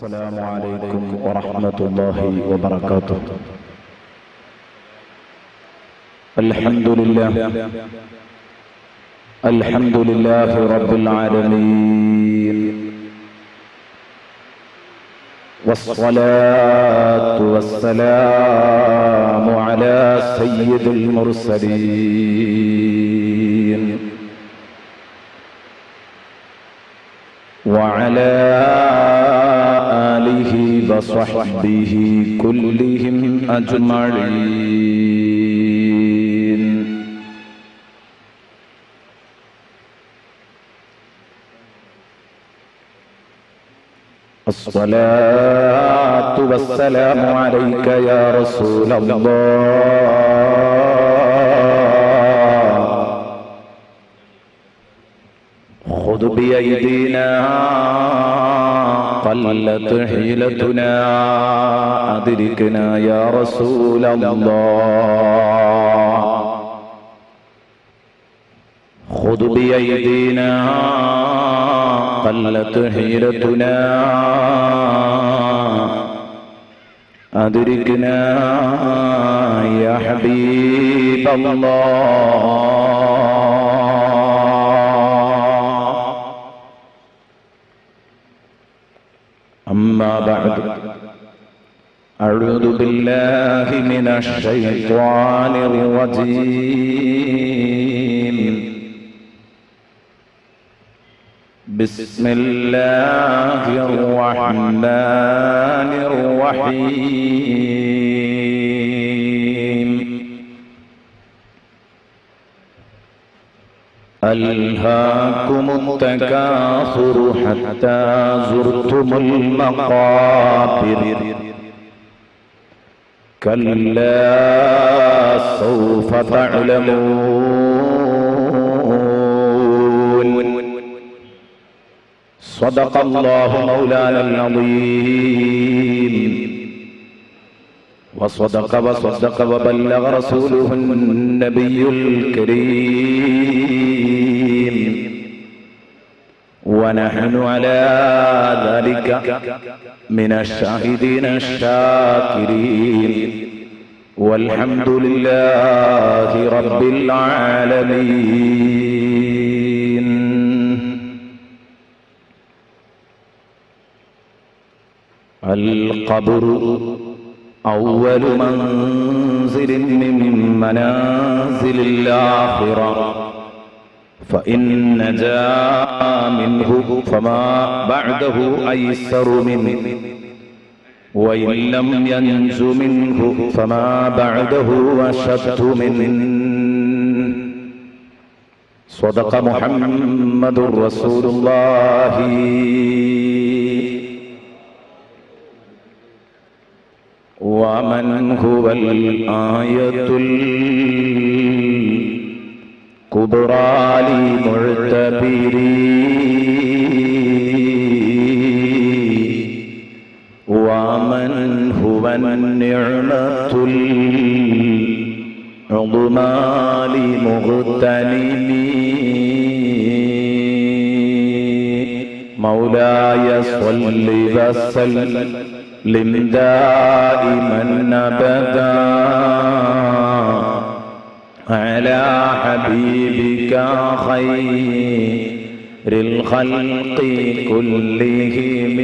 السلام عليكم ورحمة الله وبركاته. الحمد لله رب العالمين، والصلاة والسلام على سيد المرسلين وعلى آله وصحبه كلهم أجمعين. الصلاة والسلام عليك يا رسول الله، خذ بأيدينا قلت حيلتنا، أدركنا يا رسول الله. خذ بأيدينا قلت حيلتنا، أدركنا يا حبيب الله. أما بعد، أعوذ بالله من الشيطان الرجيم. بسم الله الرحمن الرحيم. ألهاكم التكاثر حتى زرتم المقابر، كلا سوف تعلمون. صدق الله مولانا العظيم، وصدق وبلغ رسوله النبي الكريم، ونحن على ذلك من الشاهدين الشاكرين، والحمد لله رب العالمين. القبر أول منزل من منازل الآخرة، فإن نجا منه فما بعده أيسر منه، وإن لم ينج منه فما بعده أشد منه. صدق محمد رسول الله. ومن هو الآية الكبرى لمعتبري، ومن هو النعمة العظمى لمغتنمي. مولاي صل وسلم دائما أبدا على حبيبك خير الخلق كلهم.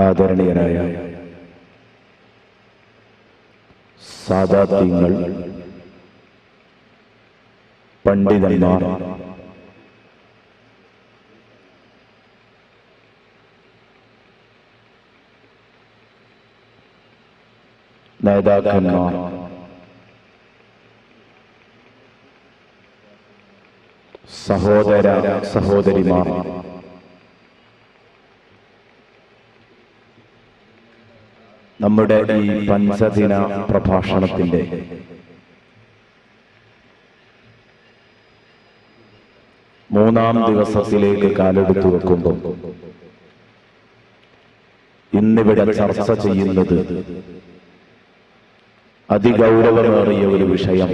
ആദരണീയരായ സാദാത്യങ്ങൾ, പണ്ഡിതന്മാർ, നേതാക്കന്മാർ, സഹോദര സഹോദരിമാർ, നമ്മുടെ ഈ പഞ്ചദിന പ്രഭാഷണത്തിന്റെ മൂന്നാം ദിവസത്തിലേക്ക് കാലെടുത്തു വെക്കുമ്പോൾ ഇന്നിവിടെ ചർച്ച ചെയ്യുന്നത് അതിഗൗരവമേറിയ ഒരു വിഷയം,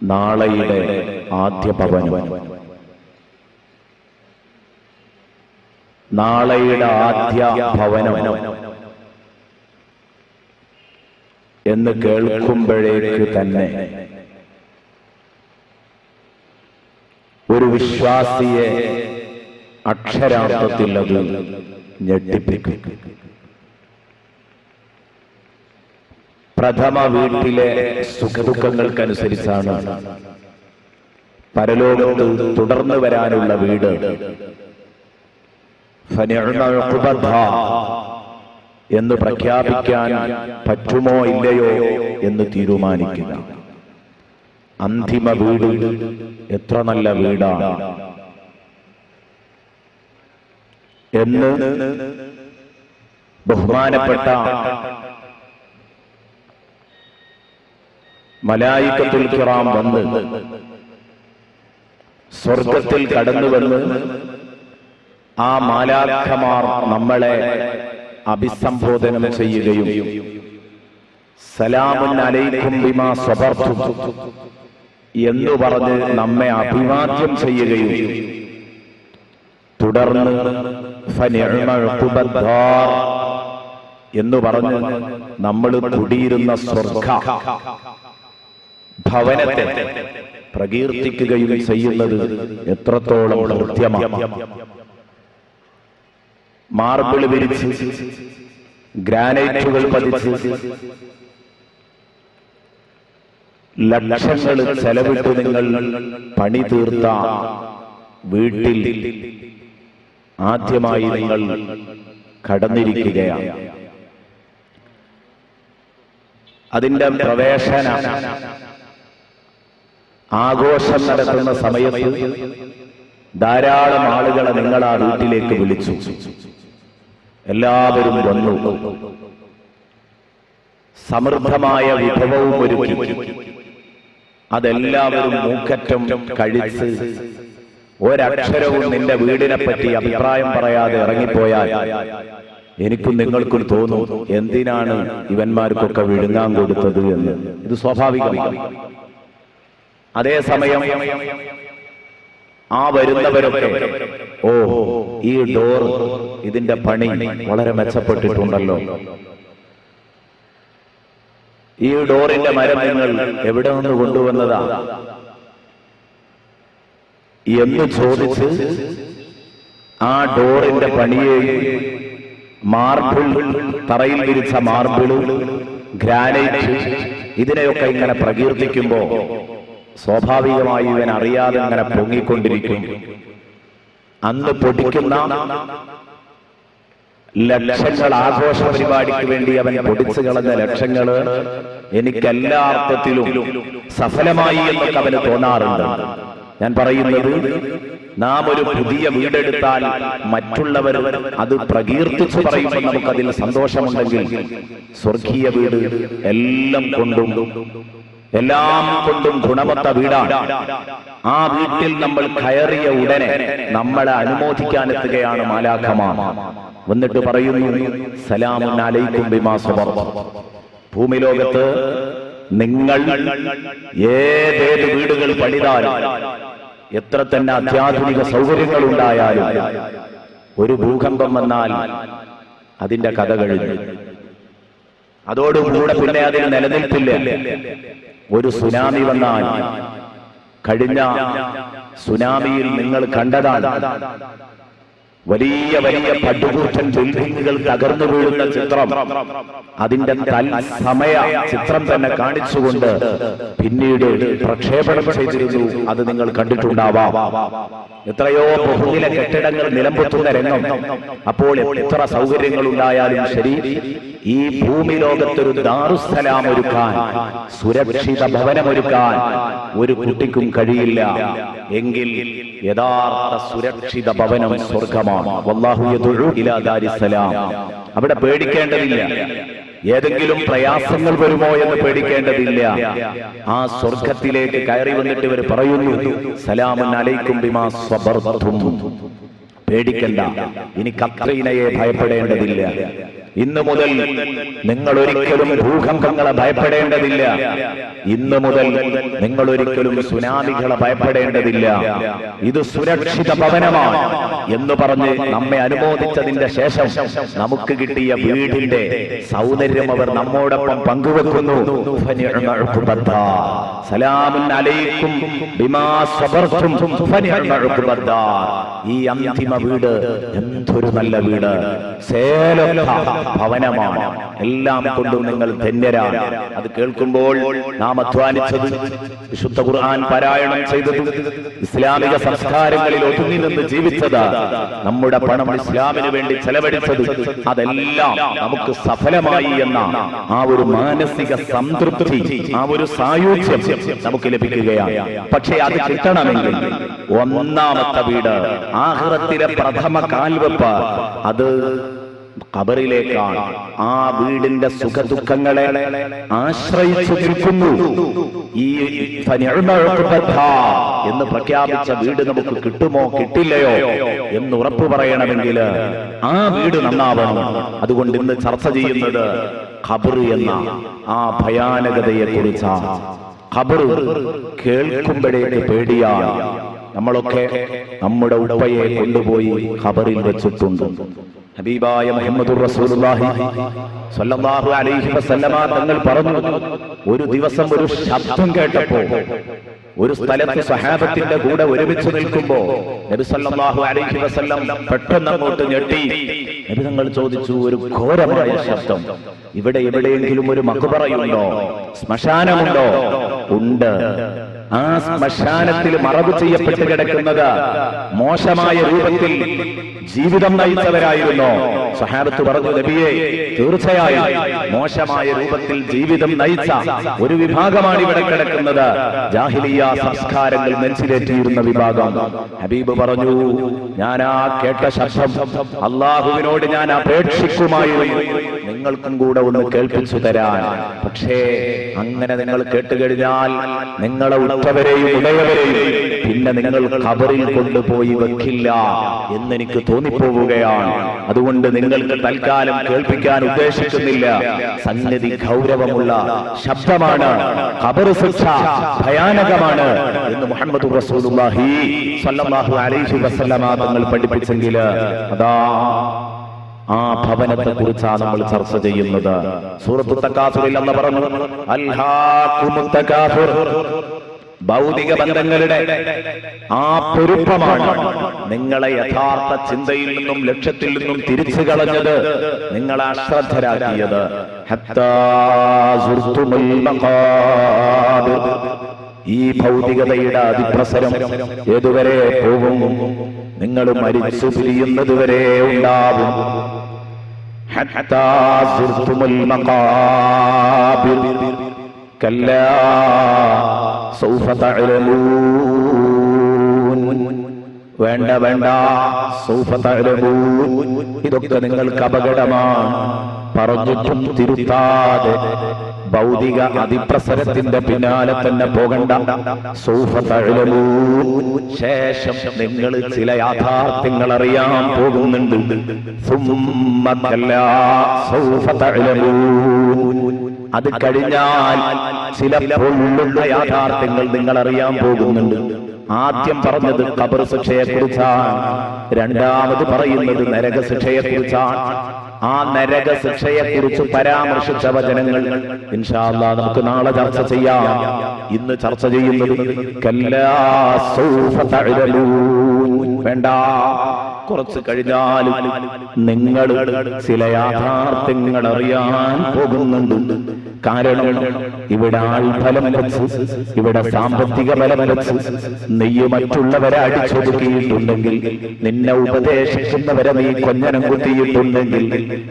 നാളെയുടെ ആദ്യ ഭവനം. നാളെയുടെ ആദ്യ ഭവനം എന്ന് കേൾക്കുമ്പോഴേക്ക് തന്നെ ഒരു വിശ്വാസിയെ അക്ഷരാർത്ഥത്തിൽ അത് ഞെട്ടിപ്പിക്കും. പ്രഥമ വീട്ടിലെ സുഖദുഃഖങ്ങൾക്കനുസരിച്ചാണ് പരലോകത്ത് തുടർന്നു വരാനുള്ള വീട്. എന്ന് പ്രഖ്യാപിക്കാൻ പറ്റുമോ ഇല്ലയോ എന്ന് തീരുമാനിക്കുക. അന്തിമ വീട് എത്ര നല്ല വീടാണ് എന്ന് ബഹുമാനപ്പെട്ട മലായികത്തുൽ കിറാം വന്ന് സ്വർഗത്തിൽ കടന്നു വന്ന് ആ മാലാഖമാർ നമ്മളെ അഭിസംബോധനം ചെയ്യുകയും സലാമുൻ അലൈക്കും ബിമാ സബർതും എന്ന് പറഞ്ഞ് നമ്മെ അഭിവാദ്യം ചെയ്യുകയും തുടർന്ന് ഫനിഅമ ഉഖബദ്ദാർ എന്ന് പറഞ്ഞ് നമ്മൾ കുടിയിരുന്ന സ്വർഗ ഭവനത്തെ പ്രകീർത്തിക്കുകയും ചെയ്യുന്നത് എത്രത്തോളം കൃത്യമാണ്. മാർബിൾ വിരിച്ച് ഗ്രാനൈറ്റുകൾ പതിച്ച് ലക്ഷങ്ങൾ ചെലവിട്ട് നിങ്ങൾ പണി തീർത്ത വീട്ടിൽ ആദ്യമായി നിങ്ങൾ കടന്നിരിക്കുകയാണ്. അതിന്റെ പ്രവേശന ആഘോഷം നടത്തുന്ന സമയത്ത് ധാരാളം ആളുകളെ നിങ്ങൾ ആ വീട്ടിലേക്ക് വിളിച്ചു. എല്ലാവരും വന്നു. സമൃദ്ധമായ വിഭവവും ഒരുക്കി. അതെല്ലാവരും മൂക്കറ്റം കഴിച്ച് ഒരക്ഷരവും നിന്റെ വീടിനെ പറ്റി അഭിപ്രായം പറയാതെ ഇറങ്ങിപ്പോയാൽ എനിക്കും നിങ്ങൾക്കും തോന്നും, എന്തിനാണ് ഇവന്മാർക്കൊക്കെ വിഴുങ്ങാൻ കൊടുത്തത് എന്ന്. ഇത് സ്വാഭാവികമാണ്. അതേസമയം ആ വരുന്നവരൊക്കെ ഓ, ഈ ഡോർ, ഇതിന്റെ പണി വളരെ മെച്ചപ്പെട്ടിട്ടുണ്ടല്ലോ, ഈ ഡോറിന്റെ മരം നിങ്ങൾ എവിടെ നിന്ന് കൊണ്ടുവന്നതാ എന്ന് ചോദിച്ച് ആ ഡോറിന്റെ പണിയെയും മാർബിൾ, തറയിൽ വിരിച്ച മാർബിള്, ഗ്രാനൈറ്റ്, ഇതിനെയൊക്കെ ഇങ്ങനെ പ്രകീർത്തിക്കുമ്പോ സ്വാഭാവികമായി ഇവൻ അറിയാതെ ഇങ്ങനെ പൊങ്ങിക്കൊണ്ടിരിക്കും. അന്ന് പൊടിക്കുന്ന ലക്ഷങ്ങൾ, ആഘോഷ പരിപാടിക്ക് വേണ്ടി അവൻ പൊടിച്ചു കളഞ്ഞ ലക്ഷങ്ങള് എനിക്കെല്ലാ അർത്ഥത്തിലും സഫലമായി എന്നൊക്കെ അവന് തോന്നാറുണ്ട്. ഞാൻ പറയുന്നത്, നാം ഒരു പുതിയ വീടെടുത്താൽ മറ്റുള്ളവർ അത് പ്രകീർത്തിച്ചു പറയുമ്പോൾ നമുക്കതിൽ സന്തോഷമുണ്ടെങ്കിൽ, സ്വർഗീയ വീട് എല്ലാം കൊണ്ടും ഗുണവത്ത വീടാണ്. ആ വീട്ടിൽ നമ്മൾ കയറിയ ഉടനെ നമ്മളെ അനുമോദിക്കാനെത്തുകയാണ് മാലാഖമാർ. വന്നിട്ട് പറയുന്നു, സലാമുൻ അലൈക്കും ബിമാ സബർതും. ഭൂമി ലോകത്ത് നിങ്ങൾ ഏതേത് വീടുകൾ പണിതാലും, എത്ര തന്നെ അത്യാധുനിക സൗകര്യങ്ങൾ ഉണ്ടായാലും, ഒരു ഭൂകമ്പം വന്നാൽ അതിന്റെ കഥ കഴിഞ്ഞു. അതോടുകൂടെ പിന്നെ അതിന് നിലനിൽപ്പില്ല. ഒരു സുനാമി വന്നാൽ, കഴിഞ്ഞ സുനാമിയിൽ നിങ്ങൾ കണ്ടതാണ്, വലിയ വലിയ പടുകൂറ്റൻ ബിൽഡിങ്ങുകൾ തകർന്നു വീഴുന്ന ചിത്രം, അതിന്റെ തത്സമയ ചിത്രം തന്നെ കാണിച്ചുകൊണ്ട് പിന്നീട് പ്രക്ഷേപണം ചെയ്തിരുന്നു. അത് നിങ്ങൾ കണ്ടിട്ടുണ്ടാവാം. എത്രയോ ബഹുനില കെട്ടിടങ്ങൾ നിലംപൊത്തുന്ന രംഗം. അപ്പോൾ എത്ര സൗകര്യങ്ങൾ ഉണ്ടായാലും ശരി, ഈ ഭൂമി ലോകത്തൊരു ദാറുസ്സലാം ഒരുക്കാൻ, സുരക്ഷിത ഭവനമൊരുക്കാൻ ഒരു കുട്ടിക്കും കഴിയില്ല. എങ്കിൽ യഥാർത്ഥ സുരക്ഷിത ഭവനം സ്വർഗമാണ്. വല്ലാഹു യദഉ ഇലാ ദാരിസ്സലാം. അവിടെ പേടിക്കേണ്ടതില്ല. ഏതെങ്കിലും പ്രയാസങ്ങൾ വരുമോ എന്ന് പേടിക്കേണ്ടതില്ല. ആ സ്വർഗത്തിലേക്ക് കയറി വന്നിട്ട് ഇവർ പറയുന്നു, സലാമുൻ അലൈക്കും ബിമാ സബർതും. പേടിക്കണ്ട, ഇനി കത്രീനയെ ഭയപ്പെടേണ്ടതില്ല. ഇന്നു മുതൽ നിങ്ങൾ ഒരിക്കലും ഭൂകമ്പങ്ങളെ ഭയപ്പെടേണ്ടതില്ല. ഇന്നു മുതൽ നിങ്ങൾ ഒരിക്കലും സുനാമികളെ ഭയപ്പെടേണ്ടതില്ല. ഇത് സുരക്ഷിത ഭവനമാണ് എന്ന് പറഞ്ഞ് നമ്മെ അനുമോദിച്ചതിന്റെ ശേഷം നമുക്ക് കിട്ടിയ വീടിന്റെ സൗന്ദര്യം അവർ നമ്മോടൊപ്പം പങ്കുവെക്കുന്നു. സലാമുൻ അലൈക്കും ബിമാ സബർതും ഫനിഅമ ഉഖ്ബദ്ദാർ. ഈ അന്തിമ വീട് എന്തൊരു നല്ല വീട്, സേലൊത്ത ഭവനമാണ്. എല്ലാം കൊണ്ടും നിങ്ങൾ ധന്യരാണ്. അത് കേൾക്കുമ്പോൾ നാം അധ്വാനിച്ചത്, വിശുദ്ധ ഖുർആൻ പാരായണം ചെയ്തത്, ഇസ്ലാമിക സംസ്കാരങ്ങളിൽ ഒതുങ്ങി നിന്ന് ജീവിച്ചത്, നമ്മുടെ പണം ഇസ്ലാമിന് വേണ്ടി ചെലവഴിച്ചത്, അതെല്ലാം നമുക്ക് സഫലമായി എന്ന ആ ഒരു മാനസിക സംതൃപ്തി, ആ ഒരു സായുജ്യം നമുക്ക് ലഭിക്കുകയാണ്. പക്ഷേ അത് കിട്ടണമെങ്കിൽ ഒന്നാമത്തെ വീട്, ആഖിറത്തിലെ പ്രഥമ കാൽവെപ്പ്, അത് ഖബറിലേക്കാണ്. ആ വീടിന്റെ സുഖദുഃഖങ്ങളെ ആശ്രയിച്ചു നിൽക്കുന്നു. ഈ എന്ന് പ്രഖ്യാപിച്ച വീട് നമുക്ക് കിട്ടുമോ കിട്ടില്ലയോ എന്ന് ഉറപ്പു പറയണമെങ്കിൽ ആ വീട് നന്നാവണം. അതുകൊണ്ട് ഇന്ന് ചർച്ച ചെയ്യുന്നത് ഖബർ എന്ന ആ ഭയാനകതയെ കുറിച്ചാണ്. ഖബർ കേൾക്കുമ്പോഴേക്ക് പേടിയാണ്. നമ്മളൊക്കെ നമ്മുടെ ഉപ്പയെ കൊണ്ടുപോയി ഖബറിൽ വെച്ചിട്ടുണ്ട്. ഹബീബായ മുഹമ്മദുർ റസൂലുള്ളാഹി സ്വല്ലല്ലാഹു അലൈഹി വസല്ലമ തങ്ങൾ പറഞ്ഞു, ഒരു ദിവസം ഒരു ശബ്ദം കേട്ടപ്പോ ഒരു സ്ഥലത്ത് സഹാബത്തിന്റെ കൂടെ ഒരുമിച്ച് നിൽക്കുമ്പോ നബി സല്ലല്ലാഹു അലൈഹി വസല്ലം പെട്ടെന്ന് അങ്ങോട്ട് ഞെട്ടി. നബി തങ്ങൾ ചോദിച്ചു, ഒരു ഘോരമായ ശബ്ദം, ഇവിടെ എവിടെയെങ്കിലും ഒരു മഖ്ബറയുണ്ടോ, ശ്മശാനമുണ്ടോ? ഉണ്ട്. ആ ശ്മശാനത്തിൽ മറവ് ചെയ്യപ്പെട്ട് കിടക്കുന്നത് മോശമായ രൂപത്തിൽ ജീവിതം നയിച്ചവരായിരുന്നോ? സഹാബത്ത് പറഞ്ഞു, നബിയെ, തീർച്ചയായും മോശമായ രൂപത്തിൽ ജീവിതം നയിച്ച ഒരു വിഭാഗമാണ് ഇവിടെ കിടക്കുന്നത്. ജാഹിലിയ സംസ്കാരങ്ങൾ നെഞ്ചിലേറ്റിയിരുന്ന വിഭാഗം. ഹബീബ് പറഞ്ഞു, ഞാൻ ആ കേട്ട ശബ്ദം അള്ളാഹുവിനോട് ഞാൻ അപേക്ഷിക്കുമായിരുന്നു നിങ്ങൾക്കും കൂടെ ഒന്ന് കേൾപ്പിച്ചു തരാൻ. പക്ഷേ അങ്ങനെ നിങ്ങൾ കേട്ടുകഴിഞ്ഞാൽ നിങ്ങളെ ഉള്ളവരെയും ഉടയവരെയും പിന്നെ നിങ്ങൾ ഖബറിൽ കൊണ്ടുപോയി വെക്കില്ല എന്നെനിക്ക് തോന്നിപ്പോവുകയാണ്. അതുകൊണ്ട് നിങ്ങൾക്ക് തൽക്കാലം കേൾപ്പിക്കാൻ ഉദ്ദേശിക്കുന്നില്ല. സംഗതി ഗൗരവമുള്ള ശബ്ദമാണ്, ഖബർ ശിക്ഷ ഭയാനകമാണ് എന്ന് മുഹമ്മദ് റസൂലുള്ളാഹി സ്വല്ലല്ലാഹു അലൈഹി വസല്ലമ തങ്ങൾ പഠിപ്പിച്ചെങ്കിൽ അതാ ആ ഭവനത്തെ കുറിച്ചാണ് നമ്മൾ ചർച്ച ചെയ്യുന്നത്. സൂറത്തുൽ തകാസുറിൽ അല്ലാഹു പറഞ്ഞു, അൽഹാകുമുത് തകാസുർ, ഭൗതിക ബന്ധങ്ങളുടെ ആ പെരുപ്പമാണ് നിങ്ങളെ യഥാർത്ഥ ചിന്തയിൽ നിന്നും ലക്ഷ്യത്തിൽ നിന്നും തിരിച്ചു കളഞ്ഞത്, നിങ്ങളെ അശ്രദ്ധരാക്കിയത്. ഹത്താ സുർതുമുൽ മഖാബിർ, ഈ ഭൗതികതയുടെ അതിപ്രസരം ഏതുവരെ പോകും? നിങ്ങൾ മരിച്ചു പിരിയുന്നതുവരെ ഉണ്ടാവും. ഹത്താ സുർതുമുൽ മഖാബിർ കല്ലാ സൗഫ തഅലമൂൻ, വേണ്ട വേണ്ട, സൗഫ തഅലമൂൻ, ഇതൊക്കെ നിങ്ങൾക്ക് അപകടമാണ്. പറഞ്ഞിട്ടും തിരുത്താതെ ഭൗതിക അതിപ്രസരത്തിന്റെ പിന്നാലെ തന്നെ പോകണ്ട. സൗഫ തഅലമൂൻ, ശേഷം നിങ്ങൾ ചില യാഥാർത്ഥ്യങ്ങൾ അറിയാൻ പോകുന്നുണ്ട്. സുമ്മ കല്ലാ സൗഫ തഅലമൂൻ, അത് കഴിഞ്ഞാൽ ചില പൊള്ളുന്ന യാഥാർത്ഥ്യങ്ങൾ നിങ്ങൾ അറിയാൻ പോകുന്നുണ്ട്. ആദ്യം പറഞ്ഞത് ഖബർ ശിക്ഷയെ കുറിച്ചാണ്, രണ്ടാമത് പറയുന്നത് നരക ശിക്ഷയെ കുറിച്ചാണ്. ആ നരക ശിക്ഷയെ കുറിച്ച് പരാമർശിച്ച വചനങ്ങൾ ഇൻഷാ അല്ലാഹ് നമുക്ക് നാളെ ചർച്ച ചെയ്യാം. ഇന്ന് ചർച്ച ചെയ്യുന്നത് കല്ലാ സൗഫ തഅലമൂൻ, വേണ്ട, കുറച്ച് കഴിഞ്ഞാൽ നിങ്ങൾ ചില യാഥാർത്ഥ്യങ്ങൾ അറിയാൻ പോകുന്നുണ്ട്. കാരണം ഇവിടെ ആൾഫലം വെച്ച്, ഇവിടെ സാമ്പത്തിക ബലം വെച്ച് നെയ്യ് മറ്റുള്ളവരെ അടിച്ചൊതുക്കിയിട്ടുണ്ടെങ്കിൽ, നിന്നെ ഉപദേശിക്കുന്നവരെ നീ കൊഞ്ഞനം കുത്തിയിട്ടുണ്ടെങ്കിൽ,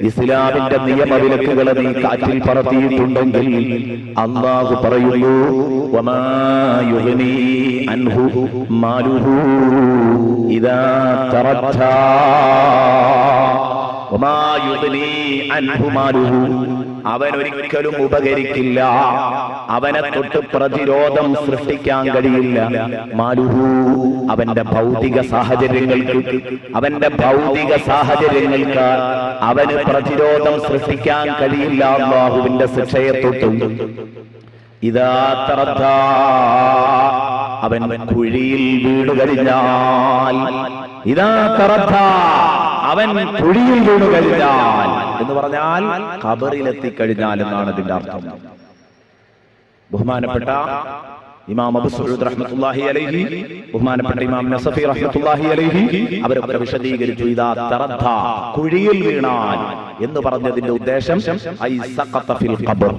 ഇസ്ലാമിന്റെ നിയമവിലക്കുകളെ നീ കാറ്റിൽ പറത്തിയിട്ടുണ്ടെങ്കിൽ, അല്ലാഹു പറയുന്നു, വമാ യുഗ്നി അൻഹു മാലുഹു ഇദാ തറദ്ദ, വമാ യുഗ്നി അൻഹു മാലുഹു, അവൻ ഒരിക്കലും ഉപകരിക്കില്ല, അവനെ തൊട്ട് പ്രതിരോധം സൃഷ്ടിക്കാൻ കഴിയില്ല. മാലുഹു, അവന്റെ ഭൗതിക സാഹചര്യങ്ങൾക്ക് അവന് പ്രതിരോധം സൃഷ്ടിക്കാൻ കഴിയില്ല അല്ലാഹുവിന്റെ ശിക്ഷയെ തൊട്ട്. ഇദാ തറദ്ദാ, അവൻ കുഴിയിൽ വീണു കഴിഞ്ഞാൽ, ഇദാ തറദ്ദാ, അവൻ കുഴിയിൽ വീണു കഴിഞ്ഞാൽ എന്ന് പറഞ്ഞാൽ ഖബറിലെത്തിക്കഴിഞ്ഞാൽ എന്നാണ് ഇതിന്റെ അർത്ഥം. ബഹുമാനപ്പെട്ട ഇമാം അബൂ സഊദ് റഹ്മത്തുള്ളാഹി അലൈഹി, ബഹുമാനപ്പെട്ട ഇമാം നസഫി റഹ്മത്തുള്ളാഹി അലൈഹി അവരൊക്കെ വിശദീകരിച്ചു, ഇദാ തറദ്ദ, കുഴിയിൽ വീണാൽ എന്ന് പറഞ്ഞതിന്റെ ഉദ്ദേശം ഐ സഖത ഫിൽ ഖബർ,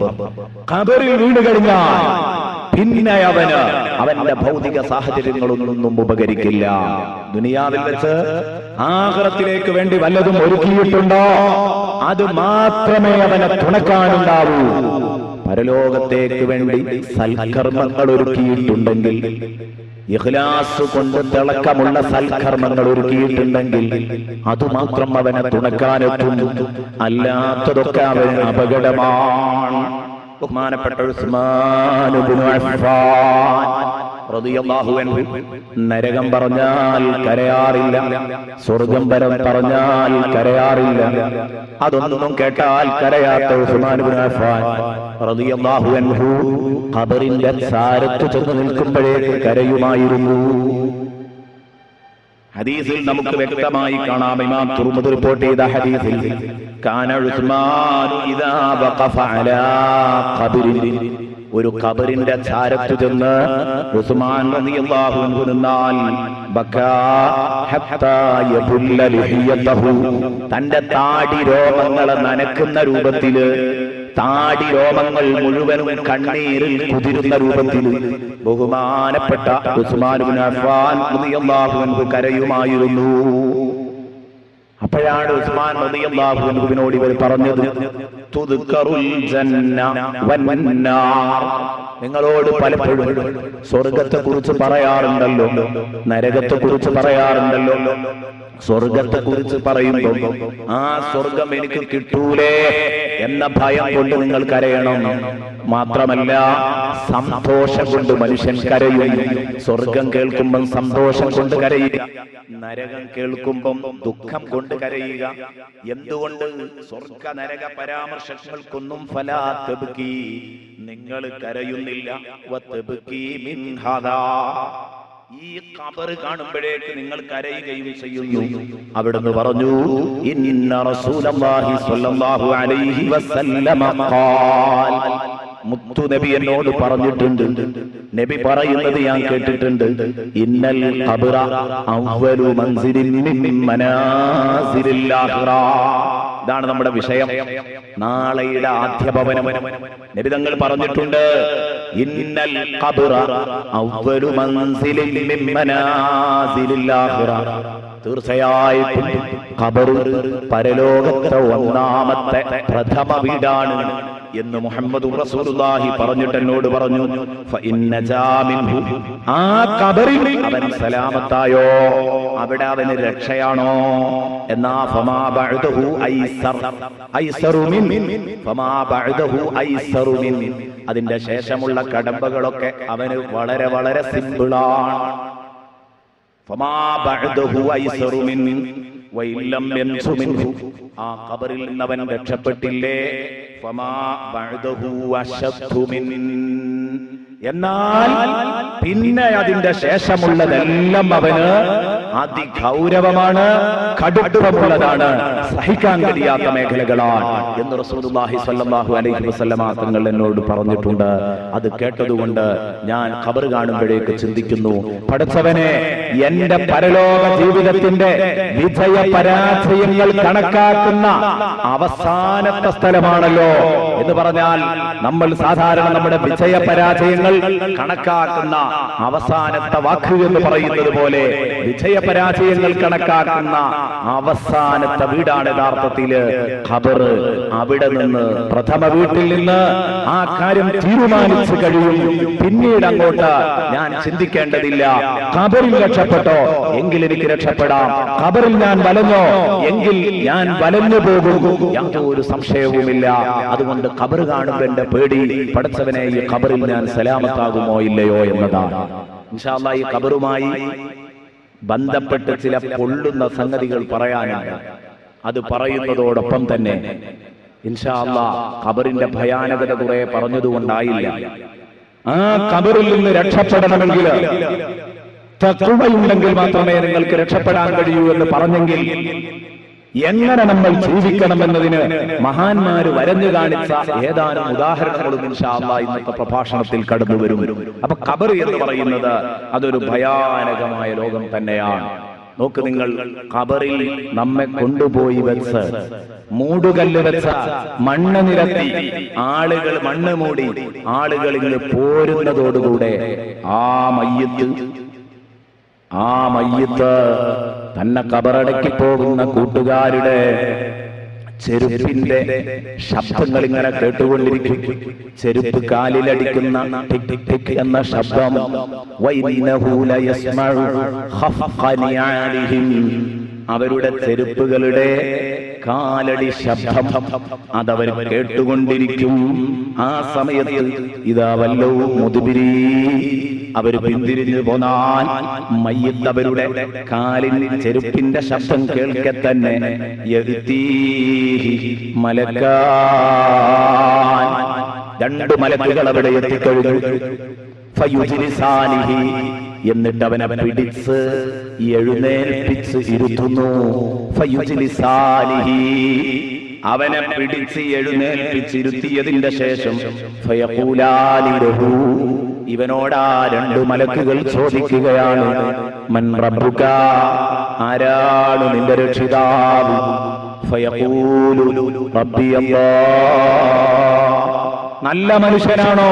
ഖബറിൽ വീണു കഴിഞ്ഞാൽ പിന്നെ അവന്റെ ഭൗതിക സാഹചര്യങ്ങളൊന്നും ഉപകരിക്കില്ല. ദുനിയാവിൽ വെച്ച് ആഖിറത്തിലേക്ക് വേണ്ടി വല്ലതും ഒരുക്കിയിട്ടുണ്ടോ അത് മാത്രമേ അവനെ തുണക്കാനുണ്ടാവൂ. പരലോകത്തേക്ക് വേണ്ടി സൽക്കർമ്മങ്ങൾ ഒരുക്കിയിട്ടുണ്ടെങ്കിൽ, ഇഖ്ലാസ് കൊണ്ട് തിളക്കമുള്ള സൽക്കർമ്മങ്ങൾ ഒരുക്കിയിട്ടുണ്ടെങ്കിൽ അതുമാത്രം അവനെ തുണക്കാനെത്തും. അല്ലാത്തതൊക്കെ അവന് അപകടമാണ്. ബഹുമാനപ്പെട്ട ഉസ്മാൻ ഇബ്നു അഫ്ഫാൻ റളിയല്ലാഹു അൻഹു നരകം പറഞ്ഞാൽ കരയാറില്ല, സ്വർഗം പറഞ്ഞാൽ കരയാറില്ല. അതൊന്നും കേട്ടാൽ കരയാത്ത ഉസ്മാൻ ഇബ്നു അഫ്ഫാൻ റളിയല്ലാഹു അൻഹു ഖബറിന്റെ ചാരത്ത് ചെന്ന് നിൽക്കുമ്പോഴേക്ക് കരയുമായിരുന്നു. ഹദീസിൽ നമുക്ക് വ്യക്തമായി കാണാം, ഇമാം തുർമുദി റിപ്പോർട്ട് ചെയ്ത ഹദീസിൽ, കാന ഉസ്മാനു ഇദാ വഖഫ അലാ ഖബറിൻ, ഒരു ഖബറിന്റെ ചാരത്ത് ചെന്ന് ഉസ്മാൻ റളിയല്ലാഹു അൻഹു നിന്നാൽ, ബകാ ഹത്താ യബുല്ല ലിഹിയതഹു, തന്റെ താടി രോമങ്ങളെ നനക്കുന്ന രൂപത്തില്, താടി രോമങ്ങൾ മുഴുവനും കണ്ണീരിൽ കുതിരുന്ന രൂപത്തിൽ ബഹുമാനപ്പെട്ട ഉസ്മാൻ ഇബ്നു അഫ്ഫാൻ റളിയല്ലാഹു അൻഹു കരയുമായിരുന്നു. അപ്പോഴാണ് ഉസ്മാൻ റളിയല്ലാഹു അൻഹുവിനോട് ഇവർ പറഞ്ഞത്, തുദ്കറുൽ ജന്ന വന്നാർ, നിങ്ങളോട് പലപ്പോഴും സ്വർഗത്തെ കുറിച്ച് പറയാറുണ്ടല്ലോ, നരകത്തെ കുറിച്ച് പറയാറുണ്ടല്ലോ. സ്വർഗത്തെ കുറിച്ച് പറയുമ്പോൾ ആ സ്വർഗം എനിക്ക് കിട്ടൂലേ എന്ന ഭയം കൊണ്ട് നിങ്ങൾ കരയണം. മാത്രമല്ല സന്തോഷം കൊണ്ട് മനുഷ്യൻ കരയും. സ്വർഗം കേൾക്കുമ്പം സന്തോഷം കൊണ്ട് കരയുക, നരകം കേൾക്കുമ്പം ദുഃഖം കൊണ്ട് കരയുക. എന്തുകൊണ്ട്? സ്വർഗ നരക പരാമർശങ്ങൾക്കൊന്നും ഫലാ തബ്കി, നിങ്ങൾ കരയുന്നില്ല. വതബ്കി മിൻ ഹാദാ, ഈ ഖബർ കാണുമ്പോഴേക്ക് നിങ്ങൾ കരയുകയും ചെയ്യുന്നു. അവിടുന്ന് പറഞ്ഞു, ഇന്ന റസൂലല്ലാഹി സ്വല്ലല്ലാഹു അലൈഹി വസല്ലമ ഖാൽ, മുത്തു നബി എന്നോട് പറഞ്ഞിട്ടുണ്ട്, നബി പറയുന്നത് ഞാൻ കേട്ടിട്ടുണ്ട്, ഇന്നൽ ഖബ്റ അവ്വലു മൻസിലിൻ മിൻ മനാസിലിൽ ആഖിറ. ഇതാണ് നമ്മുടെ വിഷയം, നാളെയുടെ ആദ്യ ഭവനം. നബി തങ്ങൾ പറഞ്ഞിട്ടുണ്ട്, ഇന്നൽ ഖബ്റ അവ്വലു മൻസിലിൻ മിൻ മനാസിലിൽ ആഖിറ, തീർച്ചയായിട്ടും ഖബർ പരലോകത്തെ ഒന്നാമത്തെ പ്രഥമ വീടാണ് എന്ന് മുഹമ്മദ് റസൂലുള്ളാഹി പറഞ്ഞിട്ട് എന്നോട് പറഞ്ഞു. ഫഇന്ന ജാമിൻഹു, ആ ഖബറിൽ അവൻ സലാമത്തായോ, അവിടെ അവന് രക്ഷയാണോ എന്നാ, ഫമാ ബഅദഹു ഐസറു മിൻ, ഫമാ ബഅദഹു ഐസറു മിൻ, അതിന്റെ ശേഷമുള്ള കടമ്പകളൊക്കെ അവന് വളരെ വളരെ സിമ്പിളാണ്. ഫമാ ബഅദഹു ഐസറു മിൻ വഇല്ലം യൻസു മിൻഹു, ആ ഖബറിൽ നിന്നവൻ രക്ഷപ്പെട്ടില്ലേ, ഫമാ ബഅദഹു അശദ്ദു മിൻ, എന്നാൽ പിന്നെ അതിന്റെ ശേഷമുള്ളതെല്ലാം അവന് അതിഗൗരവമാണ്, കടുപ്പമുള്ളതാണ്, സഹിക്കാൻ കഴിയാത്ത മേഖലകളാണ് എന്ന് റസൂലുള്ളാഹി സ്വല്ലല്ലാഹു അലൈഹി വസല്ലമ തങ്ങൾ എന്നോട് പറഞ്ഞിട്ടുണ്ട്. അത് കേട്ടതുകൊണ്ട് ഞാൻ ഖബർ കാണുമ്പോഴേക്ക് ചിന്തിക്കുന്നു, പടച്ചവനെ, എന്റെ പരലോക ജീവിതത്തിന്റെ വിജയ പരാജയങ്ങൾ കണക്കാക്കുന്ന അവസാനത്തെ സ്ഥലമാണല്ലോ എന്ന് പറഞ്ഞാൽ, നമ്മൾ സാധാരണ നമ്മുടെ വിജയ പരാജയങ്ങൾ കണക്കാക്കുന്ന അവസാനത്തെ വാക്ക് എന്ന് പറയുന്നത് പോലെ വിജയ വിജയപരാജയങ്ങൾ കണക്കാക്കുന്ന അവസാനത്തെ വീടാണ് യഥാർത്ഥത്തില് ഖബർ. അവിടെ നിന്ന് പ്രഥമ വീട്ടിൽ നിന്ന് ആ കാര്യം തീരുമാനിച്ചു കഴിയും. പിന്നീട് അങ്ങോട്ട് ഞാൻ ചിന്തിക്കേണ്ടതില്ല. ഖബറിൽ രക്ഷപ്പെട്ടോ എങ്കിൽ എനിക്ക് രക്ഷപ്പെടാം, ഖബറിൽ ഞാൻ വലഞ്ഞോ എങ്കിൽ ഞാൻ വലഞ്ഞു പോകും, യാതൊരു സംശയവുമില്ല. അതുകൊണ്ട് ഖബർ കാണുമ്പോൾ എന്റെ പേടി, പടച്ചവനെ ഈ ഖബറിൽ ഞാൻ സലാമത്താകുമോ ഇല്ലയോ എന്നതാണ്. ഇൻഷാ അല്ലാഹ് ഈ ഖബറുമായി ബന്ധപ്പെട്ട് ചില പൊള്ളുന്ന സംഗതികൾ പറയാനുണ്ട്. അത് പറയുന്നതോടൊപ്പം തന്നെ ഇൻഷാ അല്ലാഹ് ഖബറിന്റെ ഭയാനകത കുറെ പറഞ്ഞതുകൊണ്ടായില്ല. ആ ഖബറിൽ നിന്ന് രക്ഷപ്പെടണമെങ്കിൽ തഖ്വയുണ്ടെങ്കിൽ മാത്രമേ നിങ്ങൾക്ക് രക്ഷപ്പെടാൻ കഴിയൂ എന്ന് പറഞ്ഞെങ്കിൽ എങ്ങനെ നമ്മൾ ജീവിക്കണമെന്നതിന് മഹാന്മാര് വരഞ്ഞു കാണിച്ച ഏതാനും ഉദാഹരണങ്ങളും ഇൻഷാ അല്ലാഹ് ഇന്നത്തെ പ്രഭാഷണത്തിൽ കടന്നു വരും. അപ്പൊ ഖബർ എന്ന് പറയുന്നത് അതൊരു ഭയാനകമായ ലോകം തന്നെയാണ്. നോക്ക് നിങ്ങൾ, ഖബറിൽ നമ്മെ കൊണ്ടുപോയി വെച്ച് മൂടുകല്ല് വെച്ച മണ്ണ് നിരത്തി ആളുകൾ മണ്ണ് മൂടി ആളുകൾ ഇങ്ങ് പോരുന്നതോടുകൂടെ ആ മയ്യത്ത് തന്നെ ഖബറടക്കി പോകുന്ന കൂട്ടുകാരുടെ ചെരുപ്പിന്റെ ശബ്ദങ്ങൾ ഇങ്ങനെ കേട്ടുകൊണ്ടിരിക്കും. ചെരുപ്പ് കാലിലടിക്കുന്ന ടിക് ടിക് ടിക് എന്ന ശബ്ദം. അവരുടെ ചെരുപ്പുകളുടെ കാലടി ശബ്ദം അതവർ കേട്ടുകൊണ്ടിരിക്കും. ആ സമയത്ത് ഇതാ വല്ലോ മുതുബിരി, അവർ പിന്തിരിഞ്ഞു പോന്നാൽ മയ്യത്ത് അവരുടെ കാലിൽ ചെരുപ്പിന്റെ ശബ്ദം കേൾക്കെ തന്നെ മലക്കാൻ രണ്ട് മലക്കുകൾ അവിടെ എത്തിക്കഴിഞ്ഞു. ഫയുജ്ലിസാനിഹി, എന്നിട്ട് അവനെ പിടിച്ച് എഴുന്നേൽപ്പിച്ച് ഇരുത്തുന്നു. ഫയുജ്ലിസാനിഹി, അവനെ പിടിച്ച് എഴുന്നേൽപ്പിച്ചിരുത്തിയതിന്റെ ശേഷം ഫയഖൂലാനി ലഹു, ഇവനോടാ രണ്ട് മലക്കുകൾ ചോദിക്കുകയാണ്, മൻ റബ്ബുക, ആരാണ് നിന്റെ രക്ഷിതാവ്? ഫയഖൂലു റബ്ബി അല്ലാഹ്, നല്ല മനുഷ്യനാണോ?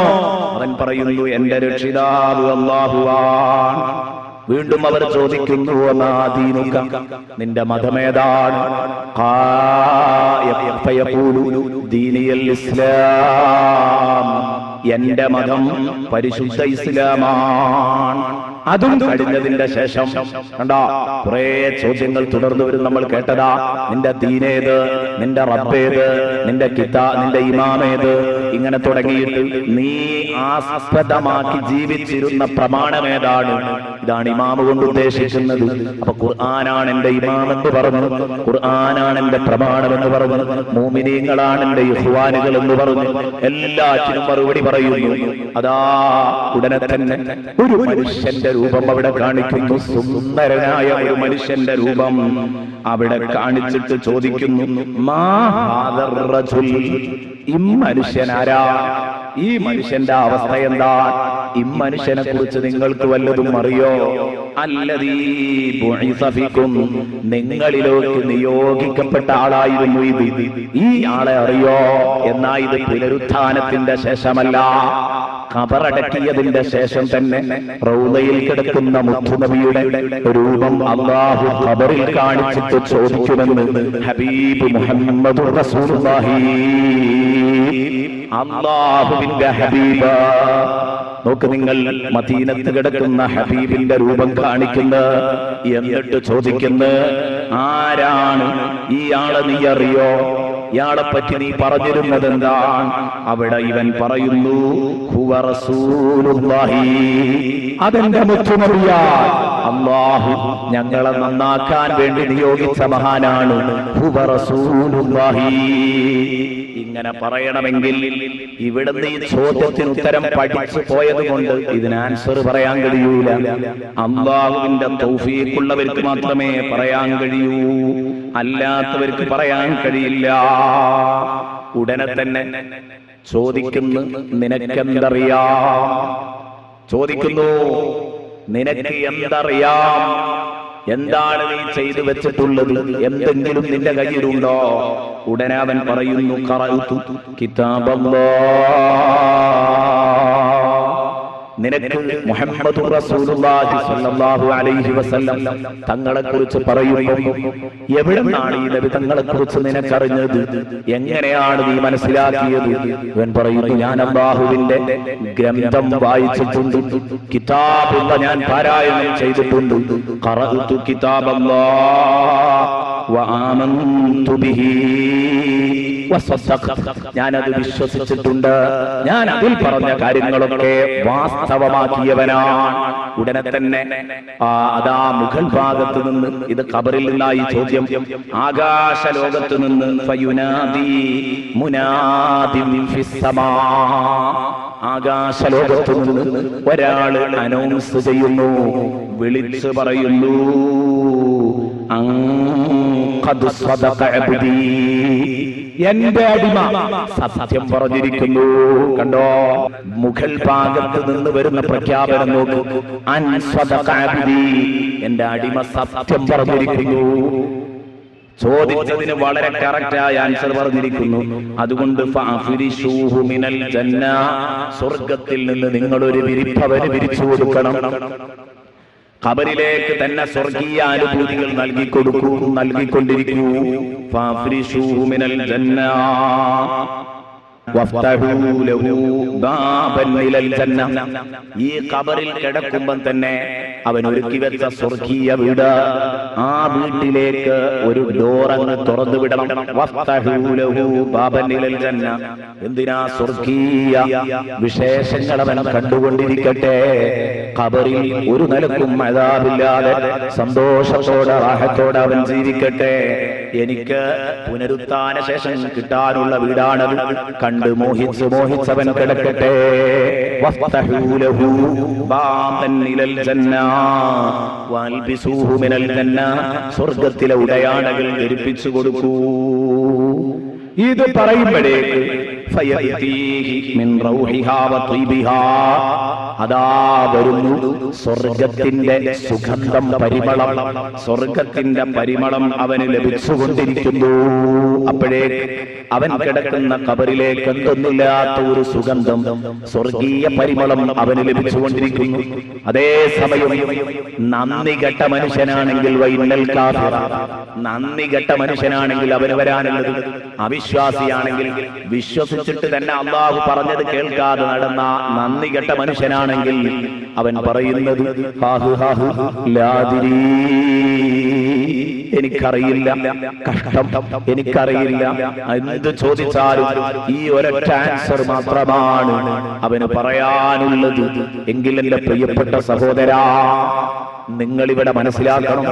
അവൻ പറയുന്നു, എന്റെ രക്ഷിതാവ് അല്ലാഹുവാണ്. വീണ്ടും അവർ ചോദിക്കുന്നു, വമാദീനുക, നിന്റെ മതമേതാണ്? ഫയഖൂലു ദീനിയൽ ഇസ്ലാം, എന്റെ മതം പരിശുദ്ധ ഇസ്ലാമാണ്. അതും കഴിഞ്ഞതിന്റെ ശേഷം കണ്ടോ കുറെ ചോദ്യങ്ങൾ തുടർന്നു വരും. നമ്മൾ കേട്ടതാ, നിന്റെ ദീനേത്, നിന്റെ റബ്ബേത്, നിന്റെ നിന്റെ ഇമാമേത്, ഇങ്ങനെ തുടങ്ങിയിട്ട് നീ ആസ്പദമാക്കി ജീവിച്ചിരുന്ന പ്രമാണമേതാണ്? ഇതാണ് ഇമാമ് കൊണ്ട് ഉദ്ദേശിക്കുന്നത്. അപ്പൊ ഖുർആനാണ് എന്റെ ഇമാമെന്ന് പറഞ്ഞു, ഖുർആനാണ് എന്റെ പ്രമാണമെന്ന് പറഞ്ഞു, മുഅ്മിനീങ്ങളാണ് എന്റെ ഇഖ്വാനുകൾ എന്ന് പറഞ്ഞു, എല്ലാറ്റിനും മറുപടി പറയുന്നു. അതാ ഉടനെ തന്നെ ഒരു മനുഷ്യന്റെ രൂപം അവിടെ കാണിക്കുന്നു. സുന്ദരനായ ഒരു മനുഷ്യന്റെ രൂപം അവിടെ കാണിച്ചിട്ട് ചോദിക്കുന്നു, മാ ഹാദർ റജുൽ, ഇമ്മനുഷ്യനാരാ? ഈ മനുഷ്യന്റെ അവസ്ഥ എന്താ? ഇമ്മനുഷ്യനെ കുറിച്ച് നിങ്ങൾക്ക് വല്ലതും അറിയോ? അല്ലദീ ബുഇസ ഫീകും, നിങ്ങളിലേക്ക് നിയോഗിക്കപ്പെട്ട ആളായിരുന്നു ഇത്. ഈ ആളെ അറിയോ? എന്നാ ഇത് പുനരുത്ഥാനത്തിന്റെ ശേഷമല്ല, ഖബറടക്കിയതിന്റെ ശേഷം തന്നെ റൗളയിൽ കിടക്കുന്ന മുത്തുനബിയുടെ രൂപം അല്ലാഹു ഖബറിൽ കാണിച്ചിട്ട് ചോദിക്കുമെന്ന് ഹബീബ് മുഹമ്മദുർ റസൂലുള്ളാഹി, അല്ലാഹുവിന്റെ ഹബീബ. നോക്ക് നിങ്ങൾ, മദീനത്ത് കിടക്കുന്ന ഹബീബിന്റെ രൂപം കാണിക്കുന്ന, എന്നിട്ട് ചോദിക്കുന്ന, ആരാണ് ഇയാളെ നീ അറിയോ? ഇയാളെ പറ്റി നീ പറഞ്ഞിരുന്നത് എന്താണ്? അവിടെ ഇവൻ പറയുന്നു, ഹുവ റസൂലുള്ളാഹി, അതെന്റെ മുത്തുനബിയാണ്, അല്ലാഹു ഞങ്ങളെ നന്നാക്കാൻ വേണ്ടി നിയോഗിച്ച മഹാനാണ്, ഹുവ റസൂലുള്ളാഹി. ഇങ്ങനെ പറയണമെങ്കിൽ ഇവിടുന്ന് ഈ ചോദ്യത്തിന് ഉത്തരം പഠിച്ചു പോയത് കൊണ്ട് ഇതിന് ആൻസർ പറയാൻ കഴിയൂല. അല്ലാഹുവിന്റെ തൗഫീഖുള്ളവർക്ക് മാത്രമേ പറയാൻ കഴിയൂ, അല്ലാത്തവർക്ക് പറയാൻ കഴിയില്ല. ഉടനെ തന്നെ ചോദിക്കുന്നു, നിനക്കെന്തറിയാം? ചോദിക്കുന്നു, നിനക്ക് എന്തറിയാം? എന്താണ് നീ ചെയ്തു വെച്ചിട്ടുള്ളത്? എന്തെങ്കിലും നിന്റെ കയ്യിലുണ്ടോ? ഉടനെ അവൻ പറയുന്നു, ഖറഅതു കിതാബല്ലാഹ്, നിനക്ക് മുഹമ്മദുർ റസൂലുള്ളാഹി സ്വല്ലല്ലാഹു അലൈഹി വസല്ലം തങ്ങളെ കുറിച്ച് പറയുമ്പോൾ എവിടെന്നാണ് ഈ നബി തങ്ങളെ കുറിച്ച് നിനക്കറിഞ്ഞത്? എങ്ങനെയാണ് നീ മനസ്സിലാക്കിയത്? ഇവൻ പറയുന്നു, ഞാൻ അല്ലാഹുവിന്റെ ഗ്രന്ഥം വായിച്ചിട്ടുണ്ട്, കിതാബുള്ള ഞാൻ പാരായണം ചെയ്തിട്ടുണ്ട്. ഖറഅതു കിതാബല്ലാഹ് വആമൻതു ബിഹി വസദ്ദഖ്തു, ഞാനത് വിശ്വസിച്ചിട്ടുണ്ട്, ഞാൻ അതിൽ പറഞ്ഞ കാര്യങ്ങളൊക്കെ വാസ്തവമാക്കിയവനാണ്. ഉടനെ തന്നെ അതാ മുഗൾ ഭാഗത്ത് നിന്ന്, ഇത് ഖബറിൽ നിന്നായി ചോദ്യം, ആകാശ ലോകത്ത് നിന്ന് ഫയുനാദി മുനാദിൻ ഫിസ്സമാ, ആകാശ ലോകത്ത് നിന്ന് ഒരാൾ അനൗൺസ് ചെയ്യുന്നു, വിളിച്ചു പറയുന്നു, ഖദ് സദഖ അബ്ദി, എന്റെ അടിമ സത്യം പറഞ്ഞിരിക്കുന്നു. കണ്ടോ, മുഗൾ ഭാഗത്ത് നിന്ന് വരുന്ന പ്രഖ്യാപനം നോക്കൂ, അൻ സദഖ അബ്ദി, എന്റെ അടിമ സത്യം പറഞ്ഞിരിക്കുന്നു. ചോദിച്ചതിന് വളരെ കറക്റ്റായ ആൻസർ പറഞ്ഞിരിക്കുന്നു. അതുകൊണ്ട് ഫഅഫ്രിശൂഹു മിനൽ ജന്ന, സ്വർഗ്ഗത്തിൽ നിന്ന് നിങ്ങളൊരു വിരിപ്പവന് വിരിച്ചു കൊടുക്കണം. ഖബറിലേക്ക് തന്നെ സ്വർഗീയ അനുഭൂതികൾ നൽകിക്കൊണ്ടിരിക്കൂ. ഫഅഫ്രിശൂഹു മിനൽ ജന്ന വഫ്തഹൂ ലഹു ബാബൻ ഇലൽ ജന്ന, ഈ ഖബറിൽ കിടക്കുമ്പോൾ തന്നെ അവൻ ഒരുക്കി വെച്ച സ്വർഗീയ വീട്, ആ വീട്ടിലേക്ക് ഒരു ഡോറങ്ങ് തുറന്നു വിടണം. വഫ്തഹൂ ലഹു ബാബൻ ഇലൽ ജന്ന, എന്തിനാ? സ്വർഗീയ വിശേഷങ്ങൾ അവൻ കണ്ടുകൊണ്ടിരിക്കട്ടെ. ഖബറിൽ ഒരു നിലക്കും അദാബില്ലാതെ സന്തോഷത്തോടെ റാഹത്തോടെ അവൻ ജീവിക്കട്ടെ. എനിക്ക് പുനരുത്ഥാന ശേഷം കിട്ടാനുള്ള വീടാണത്. കണ്ട് മോഹിച്ചവൻ കിടക്കട്ടെ. വഫ്തഹൂ ലഹു ബാബൻ ഇലൽ ജന്ന വൽബിസൂഹു മിനൽ ജന്ന, സ്വർഗ്ഗത്തിലെ ഉടയാടകൾ ധരിപ്പിച്ചു കൊടുക്കൂ. ഇത് പറയുമ്പോഴേക്ക് അതാ വരുന്നു സ്വർഗത്തിന്റെ സുഗന്ധം, പരിമളം, സ്വർഗത്തിന്റെ പരിമളം അവന് ലഭിച്ചുകൊണ്ടിരിക്കുന്നു. അപ്പോഴേക്ക് അവൻ കിടക്കുന്ന ഖബറിലേക്ക് എന്തൊന്നില്ലാത്ത ഒരു സുഗന്ധം, സ്വർഗീയ പരിമളം അവന് ലഭിച്ചുകൊണ്ടിരിക്കുന്നു. അതേസമയം നന്ദി കെട്ട മനുഷ്യനാണെങ്കിൽ വൈന്നൽ കാഫിറ, നന്ദി കെട്ട മനുഷ്യനാണെങ്കിൽ അവന് വരാനുള്ളത്, അവിശ്വാസിയാണെങ്കിൽ വിശ്വസിച്ചിട്ട് തന്നെ അള്ളാഹു പറഞ്ഞത് കേൾക്കാതെ നടന്ന നന്ദി കെട്ട മനുഷ്യനാണെങ്കിൽ അവൻ പറയുന്നത് ലാദിരീ, എനിക്കറിയില്ല, കഷ്ടം, എനിക്കറിയില്ല. എന്ത് ചോദിച്ചാലും ഈ ഒരൊറ്റ ആൻസർ മാത്രമാണ് അവന് പറയാനുള്ളത്. എങ്കിൽ എന്റെ പ്രിയപ്പെട്ട സഹോദരാ, നിങ്ങളിവിടെ മനസ്സിലാക്കണം,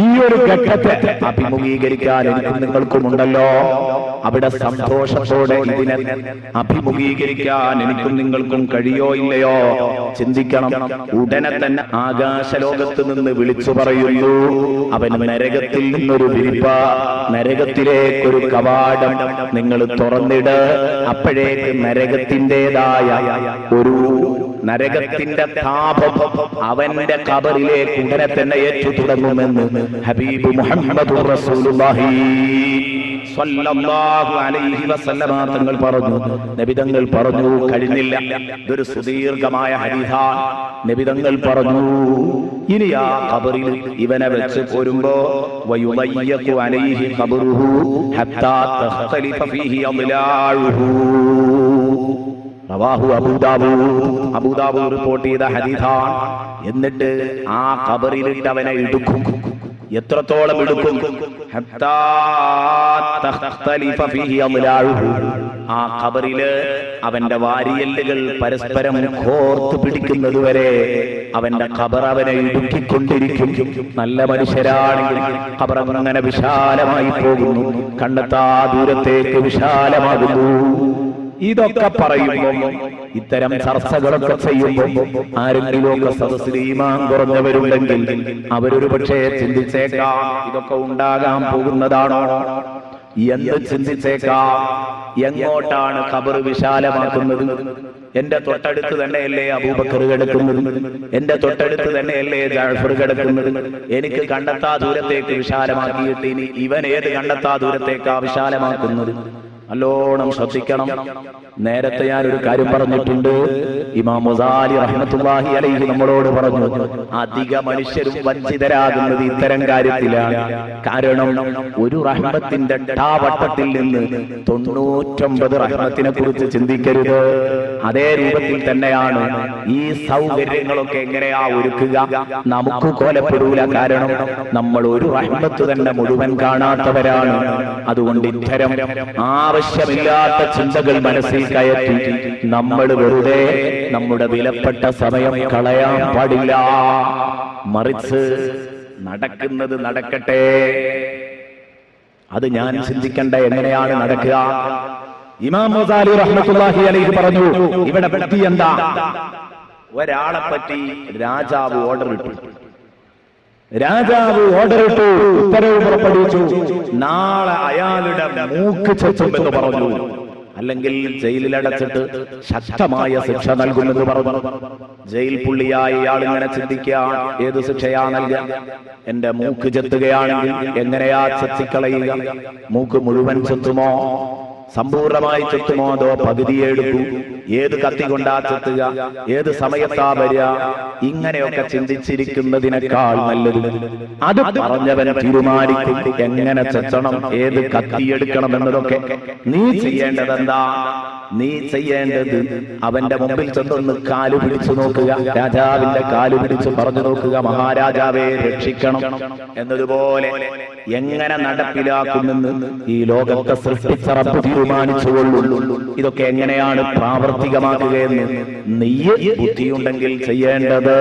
ഈ ഒരു ഘട്ടത്തെ അഭിമുഖീകരിക്കാൻ എനിക്കും നിങ്ങൾക്കുമുണ്ടല്ലോ. അവിടെ സന്തോഷത്തോടെ ഇതിനെ അഭിമുഖീകരിക്കാൻ എനിക്കും നിങ്ങൾക്കും കഴിയോ ഇല്ലയോ ചിന്തിക്കണം. ഉടനെ തന്നെ ആകാശലോകത്ത് നിന്ന് വിളിച്ചു പറയുന്നു, അവൻ നരകത്തിൽ നിന്നൊരു വിരിപ്പ, നരകത്തിലേക്കൊരു കവാടം നിങ്ങൾ തുറന്നിട്. അപ്പോഴേക്ക് നരകത്തിൻ്റെതായ ഒരു നരകത്തിന്റെ താപം അവന്റെ ഖബറിലേക്ക് ഉടനെ തന്നെ ഏറ്റു തുടങ്ങുമെന്ന് ഹബീബ് മുഹമ്മദ് റസൂലുള്ളാഹി സ്വല്ലല്ലാഹു അലൈഹി വസല്ലമ തങ്ങൾ പറഞ്ഞു. നബിതങ്ങൾ പറഞ്ഞു, കഴിഞ്ഞില്ല, ഇതൊരു സുദീർഘമായ ഹദീസാണ്. നബിതങ്ങൾ പറഞ്ഞു, ഇനി ആ ഖബറിൽ ഇവനെ വെച്ച് പോരുമ്പോ വയുളയ്യഖു അലൈഹി ഖബറുഹു ഹത്താ തഖ്തലിഫ ഫീഹി അദ്ലാഉഹു. റവാഹു അബൂദാവൂദ് റിപ്പോർട്ട് ചെയ്ത ഹദീസാണ്. എന്നിട്ട് ആ ഖബറിലിട്ട് അവനെ ഇടുക്കും. എത്രത്തോളം എടുക്കും? ആ ഖബറില് അവന്റെ വാരിയല്ലുകൾ പരസ്പരം കോർത്തു പിടിക്കുന്നത് വരെ അവന്റെ ഖബർ അവനെ ഇടുക്കിക്കൊണ്ടിരിക്കും. നല്ല മനുഷ്യരാണെങ്കിൽ ഖബർ അങ്ങനെ വിശാലമായി പോകുന്നു, കണ്ടെത്താ ദൂരത്തേക്ക് വിശാലമാകുന്നു. ഇതൊക്കെ പറയുമ്പോൾ, ഇത്തരം ചർച്ചകളൊക്കെ ചെയ്യുമ്പോൾ ആരെങ്കിലുമൊക്കെ സദസ്സിൽ ഈമാൻ കുറഞ്ഞവരുണ്ടെങ്കിൽ അവരൊരു പക്ഷേ ചിന്തിച്ചേക്കാം, ഇതൊക്കെ ഉണ്ടാകാൻ പോകുന്നതാണോ എന്ന് ചിന്തിച്ചേക്കാം. എങ്ങോട്ടാണ് ഖബർ വിശാലമാക്കുന്നത്? എന്റെ തൊട്ടടുത്ത് തന്നെയല്ലേ അബൂബക്കർ കിടക്കുന്നത്? എന്റെ തൊട്ടടുത്ത് തന്നെയല്ലേ ജഅഫർ കിടക്കുന്നത്? എനിക്ക് കണ്ടെത്താ ദൂരത്തേക്ക് വിശാലമാക്കിയിട്ട് ഇനി ഇവൻ ഏത് കണ്ടെത്താ ദൂരത്തേക്കാ വിശാലമാക്കുന്നത്? നല്ലോണം ശ്രദ്ധിക്കണം. നേരത്തെ ഞാൻ ഒരു കാര്യം പറഞ്ഞിട്ടുണ്ട്. ഇമാം ഗസാലി റഹ്മത്തുള്ളാഹി അലൈഹി നമ്മളോട് പറഞ്ഞു, അധിക മനുഷ്യരും വഞ്ചിതരാകുന്നത് ഇത്തരം കാര്യത്തിലാണ്. കാരണം ഒരു റഹ്മത്തിന്റെ വട്ടത്തിൽ നിന്ന് 99 റഹ്മത്തിനെ കുറിച്ച് ചിന്തിക്കരുത്. അതേ രൂപത്തിൽ തന്നെയാണ് ഈ സൗകര്യങ്ങളൊക്കെ എങ്ങനെയാ ഒരുക്കുക, നമുക്ക് കോലപ്പെടൂല. കാരണം നമ്മൾ ഒരു റഹ്മത്ത് തന്നെ മുഴുവൻ കാണാത്തവരാണ്. അതുകൊണ്ട് ഇത്തരം ആവശ്യമില്ലാത്ത ചിന്തകൾ മനസ്സിൽ കയറ്റി നമ്മൾ വെറുതെ നമ്മുടെ വിലപ്പെട്ട സമയം കളയാൻ പാടില്ല. മറിച്ച് നടക്കുന്നത് നടക്കട്ടെ. അത് ഞാൻ ചിന്തിക്കണ്ട എങ്ങനെയാണ് നടക്കുക. ഇമാം ഗസാലി റഹ്മത്തുള്ളാഹി അലൈഹി പറഞ്ഞു, ഇവിടെ പറ്റി എന്താ, ഒരാളെ പറ്റി രാജാവ് ഓർഡർ ഇട്ടു. ഉത്തരവ് പുറപ്പെടുവിച്ചു, നാളെ അയാളുടെ മൂക്ക് ചെത്തുമെന്ന് പറഞ്ഞു, അല്ലെങ്കിൽ ജയിലിലടച്ചിട്ട് ശക്തമായ ശിക്ഷ നൽകുമെന്ന് പറഞ്ഞു. ജയിൽ പുള്ളിയായി ഇയാൾ ഇങ്ങനെ ചിന്തിക്കുക, ഏത് ശിക്ഷയാ നൽകുക? എന്റെ മൂക്ക് ചെത്തുകയാണെങ്കിൽ എങ്ങനെയാ ചെത്തിക്കളയുക? മൂക്ക് മുഴുവൻ ചെത്തുമോ, സമ്പൂർണമായി ചെത്തുമോ, അതോ പകുതിയെ എടുക്കൂ? ഏത് കത്തി കൊണ്ടാ ചെത്തുക, ഏത് സമയത്താ വരിക? ഇങ്ങനെയൊക്കെ ചിന്തിച്ചിരിക്കുന്നതിനേക്കാൾ നല്ലത് അത് പറഞ്ഞവൻ തീരുമാനിക്കും എങ്ങനെ ചെത്തണം, ഏത് കത്തിയെടുക്കണം എന്നതൊക്കെ. നീ ചെയ്യേണ്ടത് എന്താ? നീ ചെയ്യേണ്ടത് അവന്റെ മുമ്പിൽ ചെന്നൊന്ന് കാലു പിടിച്ചു നോക്കുക, രാജാവിന്റെ കാലു പിടിച്ച് പറഞ്ഞു നോക്കുക, മഹാരാജാവെ രക്ഷിക്കണം എന്നതുപോലെ എങ്ങനെ നടപ്പിലാക്കുമെന്ന് ഈ ലോകത്തെ സൃഷ്ടിച്ച റബ്ബ് തീരുമാനിച്ചുകൊള്ളുള്ളൂ. ഇതൊക്കെ എങ്ങനെയാണ് പ്രാവർത്തികമാക്കുകയെന്ന് നീ ബുദ്ധിയുണ്ടെങ്കിൽ ചെയ്യേണ്ടത്,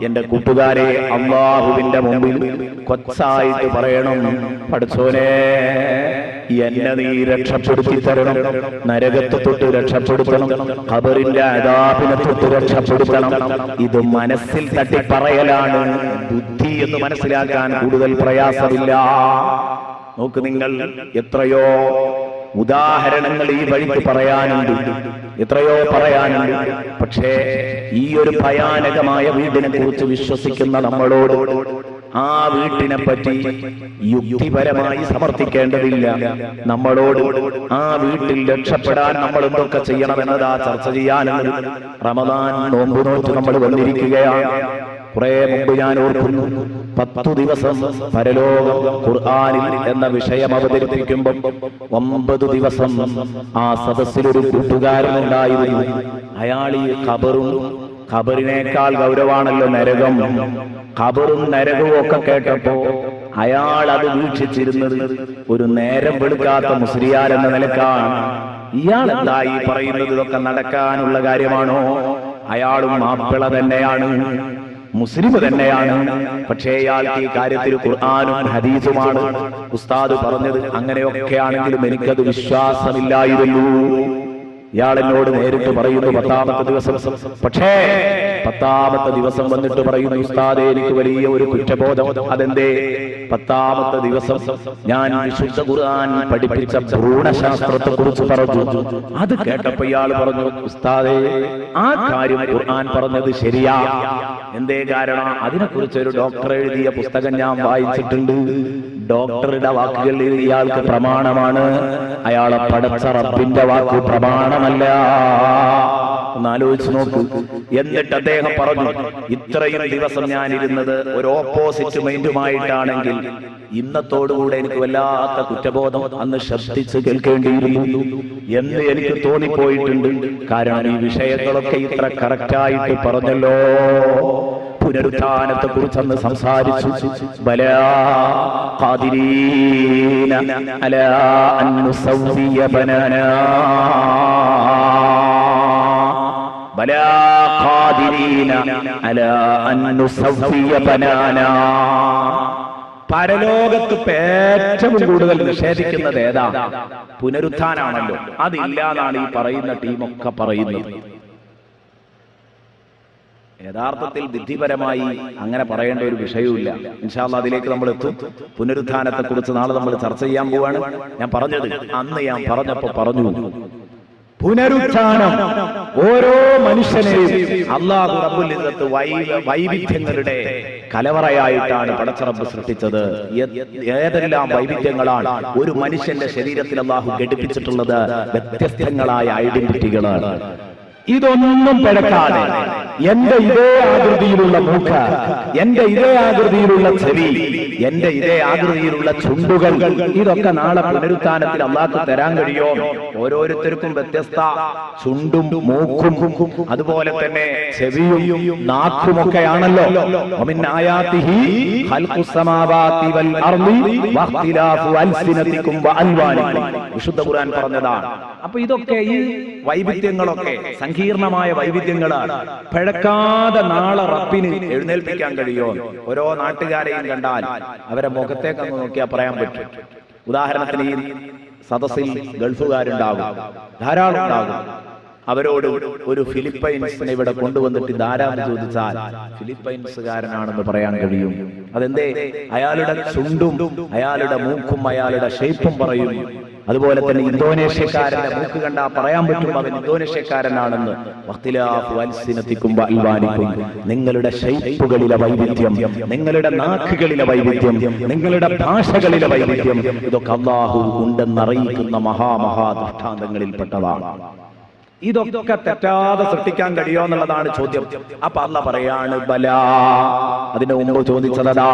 എന്റെ കൂട്ടുകാരെ, അല്ലാഹുവിന്റെ മുമ്പിൽ കൊച്ചായിട്ട് പറയണം, പഠിച്ചോനെ എന്നെ നീ രക്ഷപ്പെടുത്തി തരണം, നരകത്തെ തൊട്ട് രക്ഷപ്പെടുത്തണം, ഖബറിന്റെ അദാബിനെ തൊട്ട് രക്ഷപ്പെടുത്തണം. ഇത് മനസ്സിൽ തട്ടി പറയലാണ്. ബുദ്ധി എന്ന് മനസ്സിലാക്കാൻ കൂടുതൽ പ്രയാസമില്ല. നോക്ക് നിങ്ങൾ, എത്രയോ ഉദാഹരണങ്ങൾ ഈ വഴിക്ക് പറയാനുണ്ട്, എത്രയോ പറയാനുണ്ട്. പക്ഷേ ഈ ഒരു ഭയാനകമായ വീടിനെ കുറിച്ച് വിശ്വസിക്കുന്ന നമ്മളോട് ആ വീട്ടിനെ പറ്റി യുക്തിപരമായി സമർത്ഥിക്കേണ്ടതില്ല. നമ്മളോട് ആ വീട്ടിൽ രക്ഷപ്പെടാൻ നമ്മൾ എന്തൊക്കെ ചെയ്യണമെന്നതാ ചർച്ച ചെയ്യാനും റമദാൻ നോമ്പ് നോറ്റ് നമ്മൾ വന്നിരിക്കുകയാണ്. കുറെ മുമ്പ് ഞാൻ ഓർക്കുന്നു, 10 ദിവസം പരലോകം ഖുർആനിൽ എന്ന വിഷയം അവതരിപ്പിക്കുമ്പോൾ 9 ദിവസം ആ സദസ്സിലൊരു കൂട്ടുകാരനുണ്ടായിരുന്നു. അയാൾ ഈ ഖബറിനേക്കാൾ ഗൗരവാണല്ലോ നരകം. ഖബറും നരകവും ഒക്കെ കേട്ടപ്പോ അയാൾ അത് വീക്ഷിച്ചിരുന്നത് ഒരു നേരം വെളുക്കാത്ത മുസ്ലിയാർ എന്ന നിലക്കാണ്. ഇയാൾ എന്താ ഈ പറയുന്നത്? ഇതൊക്കെ നടക്കാനുള്ള കാര്യമാണോ? അയാളും മാപ്പിള തന്നെയാണ്, മുസ്ലിം തന്നെയാണ്. പക്ഷേ ഇയാൾക്ക് ഈ കാര്യത്തിൽ ഖുർആനും ഹദീസുമാണ് ഉസ്താദ് പറഞ്ഞത്. അങ്ങനെയൊക്കെ ആണെങ്കിലും എനിക്കത് വിശ്വാസമില്ലായിരുന്നു. ഇയാൾ എന്നോട് നേരിട്ട് പറയുന്നു 10ാമത്തെ ദിവസം. പക്ഷേ 10ാമത്തെ ദിവസം വന്നിട്ട് പറയുന്നു, ഉസ്താദേ എനിക്ക് വലിയ ഒരു കുറ്റബോധം. അതെന്തേ? 10ാമത്തെ ദിവസം ഞാൻ വിശുദ്ധ ഖുർആൻ പഠിപ്പിച്ച ഭ്രൂണശാസ്ത്രത്തെ കുറിച്ച് പറഞ്ഞു. അത് കേട്ടപ്പോ ഇയാൾ പറഞ്ഞു, ഉസ്താദേ ആ കാര്യം ഖുർആൻ പറഞ്ഞത് ശരിയാ. എന്തേ കാരണം? അതിനെക്കുറിച്ച് ഒരു ഡോക്ടർ എഴുതിയ പുസ്തകം ഞാൻ വായിച്ചിട്ടുണ്ട്. ഡോക്ടറുടെ വാക്കുകൾ ഇയാൾക്ക് പ്രമാണമാണ്, അയാളെ പടച്ച റബ്ബിന്റെ വാക്ക് പ്രമാണമല്ല. ഒന്ന് ആലോചിച്ച് നോക്കൂ. എന്നിട്ട് അദ്ദേഹം പറഞ്ഞു, ഇത്രയും ദിവസം ഞാൻ ഇരുന്നത് ഒരു ഓപ്പോസിറ്റ് മൈൻഡുമായിട്ടാണെങ്കിൽ ഇന്നത്തോടുകൂടെ എനിക്ക് വല്ലാത്ത കുറ്റബോധം അന്ന് ശബ്ദിച്ച് കേൾക്കേണ്ടിയിരുന്നു എന്ന് എനിക്ക് തോന്നിപ്പോയിട്ടുണ്ട്. കാരണം ഈ വിഷയങ്ങളൊക്കെ ഇത്ര കറക്റ്റായിട്ട് പറഞ്ഞല്ലോ. പുനരുത്ഥാനത്തെ കുറിച്ച് അന്ന് സംസാരിച്ചു. ബലാ ഖാദിരീന അലാ അൻ നുസവ്വിയ ബനാനാ, ബലാ ഖാദിരീന അലാ അൻ നുസവ്വിയ ബനാനാ. പരലോകത്ത് ഏറ്റവും കൂടുതൽ നിഷേധിക്കുന്നത് ഏതാ? പുനരുത്ഥാനാണല്ലോ. അതില്ലാന്നാണ് ഈ പറയുന്ന ടീമൊക്കെ പറയുന്നത്. യഥാർത്ഥത്തിൽ ബുദ്ധിപരമായി അങ്ങനെ പറയേണ്ട ഒരു വിഷയവുമില്ല. ഇൻഷാ അല്ലാഹ് അതിലേക്ക് നമ്മൾ എത്തും. പുനരുത്ഥാനത്തെ കുറിച്ച് നാളെ നമ്മൾ ചർച്ച ചെയ്യാൻ പോവാണ്. ഞാൻ പറഞ്ഞത് അന്ന് ഞാൻ പറഞ്ഞപ്പോ പറഞ്ഞു, പുനരുത്ഥാനം ഓരോ മനുഷ്യനെയും അല്ലാഹു റബ്ബുൽ ഇസ്സത്ത് വൈവിധ്യങ്ങളുടെ കലവറയായിട്ടാണ് പടച്ചറബ് സൃഷ്ടിച്ചത്. ഏതെല്ലാം വൈവിധ്യങ്ങളാണ് ഒരു മനുഷ്യന്റെ ശരീരത്തിൽ അല്ലാഹു ഘടിപ്പിച്ചിട്ടുള്ളത്! വ്യത്യസ്തങ്ങളായ ഐഡന്റിറ്റികളാണ്. ഇതൊന്നും പിഴക്കാതെ എന്റെ ഇതേ ആകൃതിയിലുള്ള മൂക്ക്, എന്റെ ഇതേ ആകൃതിയിലുള്ള ചെവി, എന്റെ ഇതേ ആകൃതിയിലുള്ള ചുണ്ടുകൾ, ഇതൊക്കെ നാളെ പുനരുത്ഥാനത്തിൽ അള്ളാഹ്ക്ക് തരാൻ കഴിയോ? ഓരോരുത്തർക്കും വ്യത്യസ്ത ചുണ്ടും മൂക്കും അതുപോലെ തന്നെ ചെവിയും നാക്കുമൊക്കെയാണല്ലോ. വിശുദ്ധ ഖുർആൻ പറഞ്ഞതാണ്. അപ്പൊ ഇതൊക്കെ ഈ വൈവിധ്യങ്ങളൊക്കെ സങ്കീർണമായ വൈവിധ്യങ്ങളാണ്. പിഴക്കാതെ നാളെ റബ്ബിന് എഴുന്നേൽപ്പിക്കാൻ കഴിയോ? ഓരോ നാട്ടുകാരെയും കണ്ടാൽ അവരെ മുഖത്തേക്ക് അങ്ങ് നോക്കിയാൽ പറയാൻ പറ്റും. ഉദാഹരണത്തിന് ഈ സദസ്സിൽ ഗൾഫുകാരുണ്ടാകും, ധാരാളം ഉണ്ടാകും. അവരോട് ഒരു ഫിലിപ്പൈൻസിനെ ഇവിടെ കൊണ്ടുവന്നിട്ട് ധാരാളം ചോദിച്ചാൽ ഫിലിപ്പൈൻസുകാരനാണെന്ന് പറയാൻ കഴിയും. അതെന്തേ? അയാളുടെ ചുണ്ടും അയാളുടെ മൂക്കും അയാളുടെ ഷേപ്പും പറയും. അതുപോലെ തന്നെ ഇന്തോനേഷ്യക്കാരന്റെ മൂക്ക് കണ്ടാ പറയാൻ പറ്റും അവൻ ഇന്തോനേഷ്യക്കാരനാണെന്ന്. നിങ്ങളുടെ ഷേപ്പുകളിലെ വൈവിധ്യം, നിങ്ങളുടെ നാക്കുകളിലെ വൈവിധ്യം, നിങ്ങളുടെ ഭാഷകളിലെ വൈവിധ്യം, ഇതൊക്കെ അല്ലാഹു ഉണ്ടെന്നറിയിക്കുന്ന മഹാ ദൃഷ്ടാന്തങ്ങളിൽപ്പെട്ടതാണ്. ഇതൊക്കെ തെറ്റാതെ സൃഷ്ടിക്കാൻ കഴിയോ എന്നുള്ളതാണ് ചോദ്യം. അപ്പൊ അല്ലാഹ് പറയാണ് ബലാ. അതിന്റെ മുമ്പ് ചോദിച്ചതാ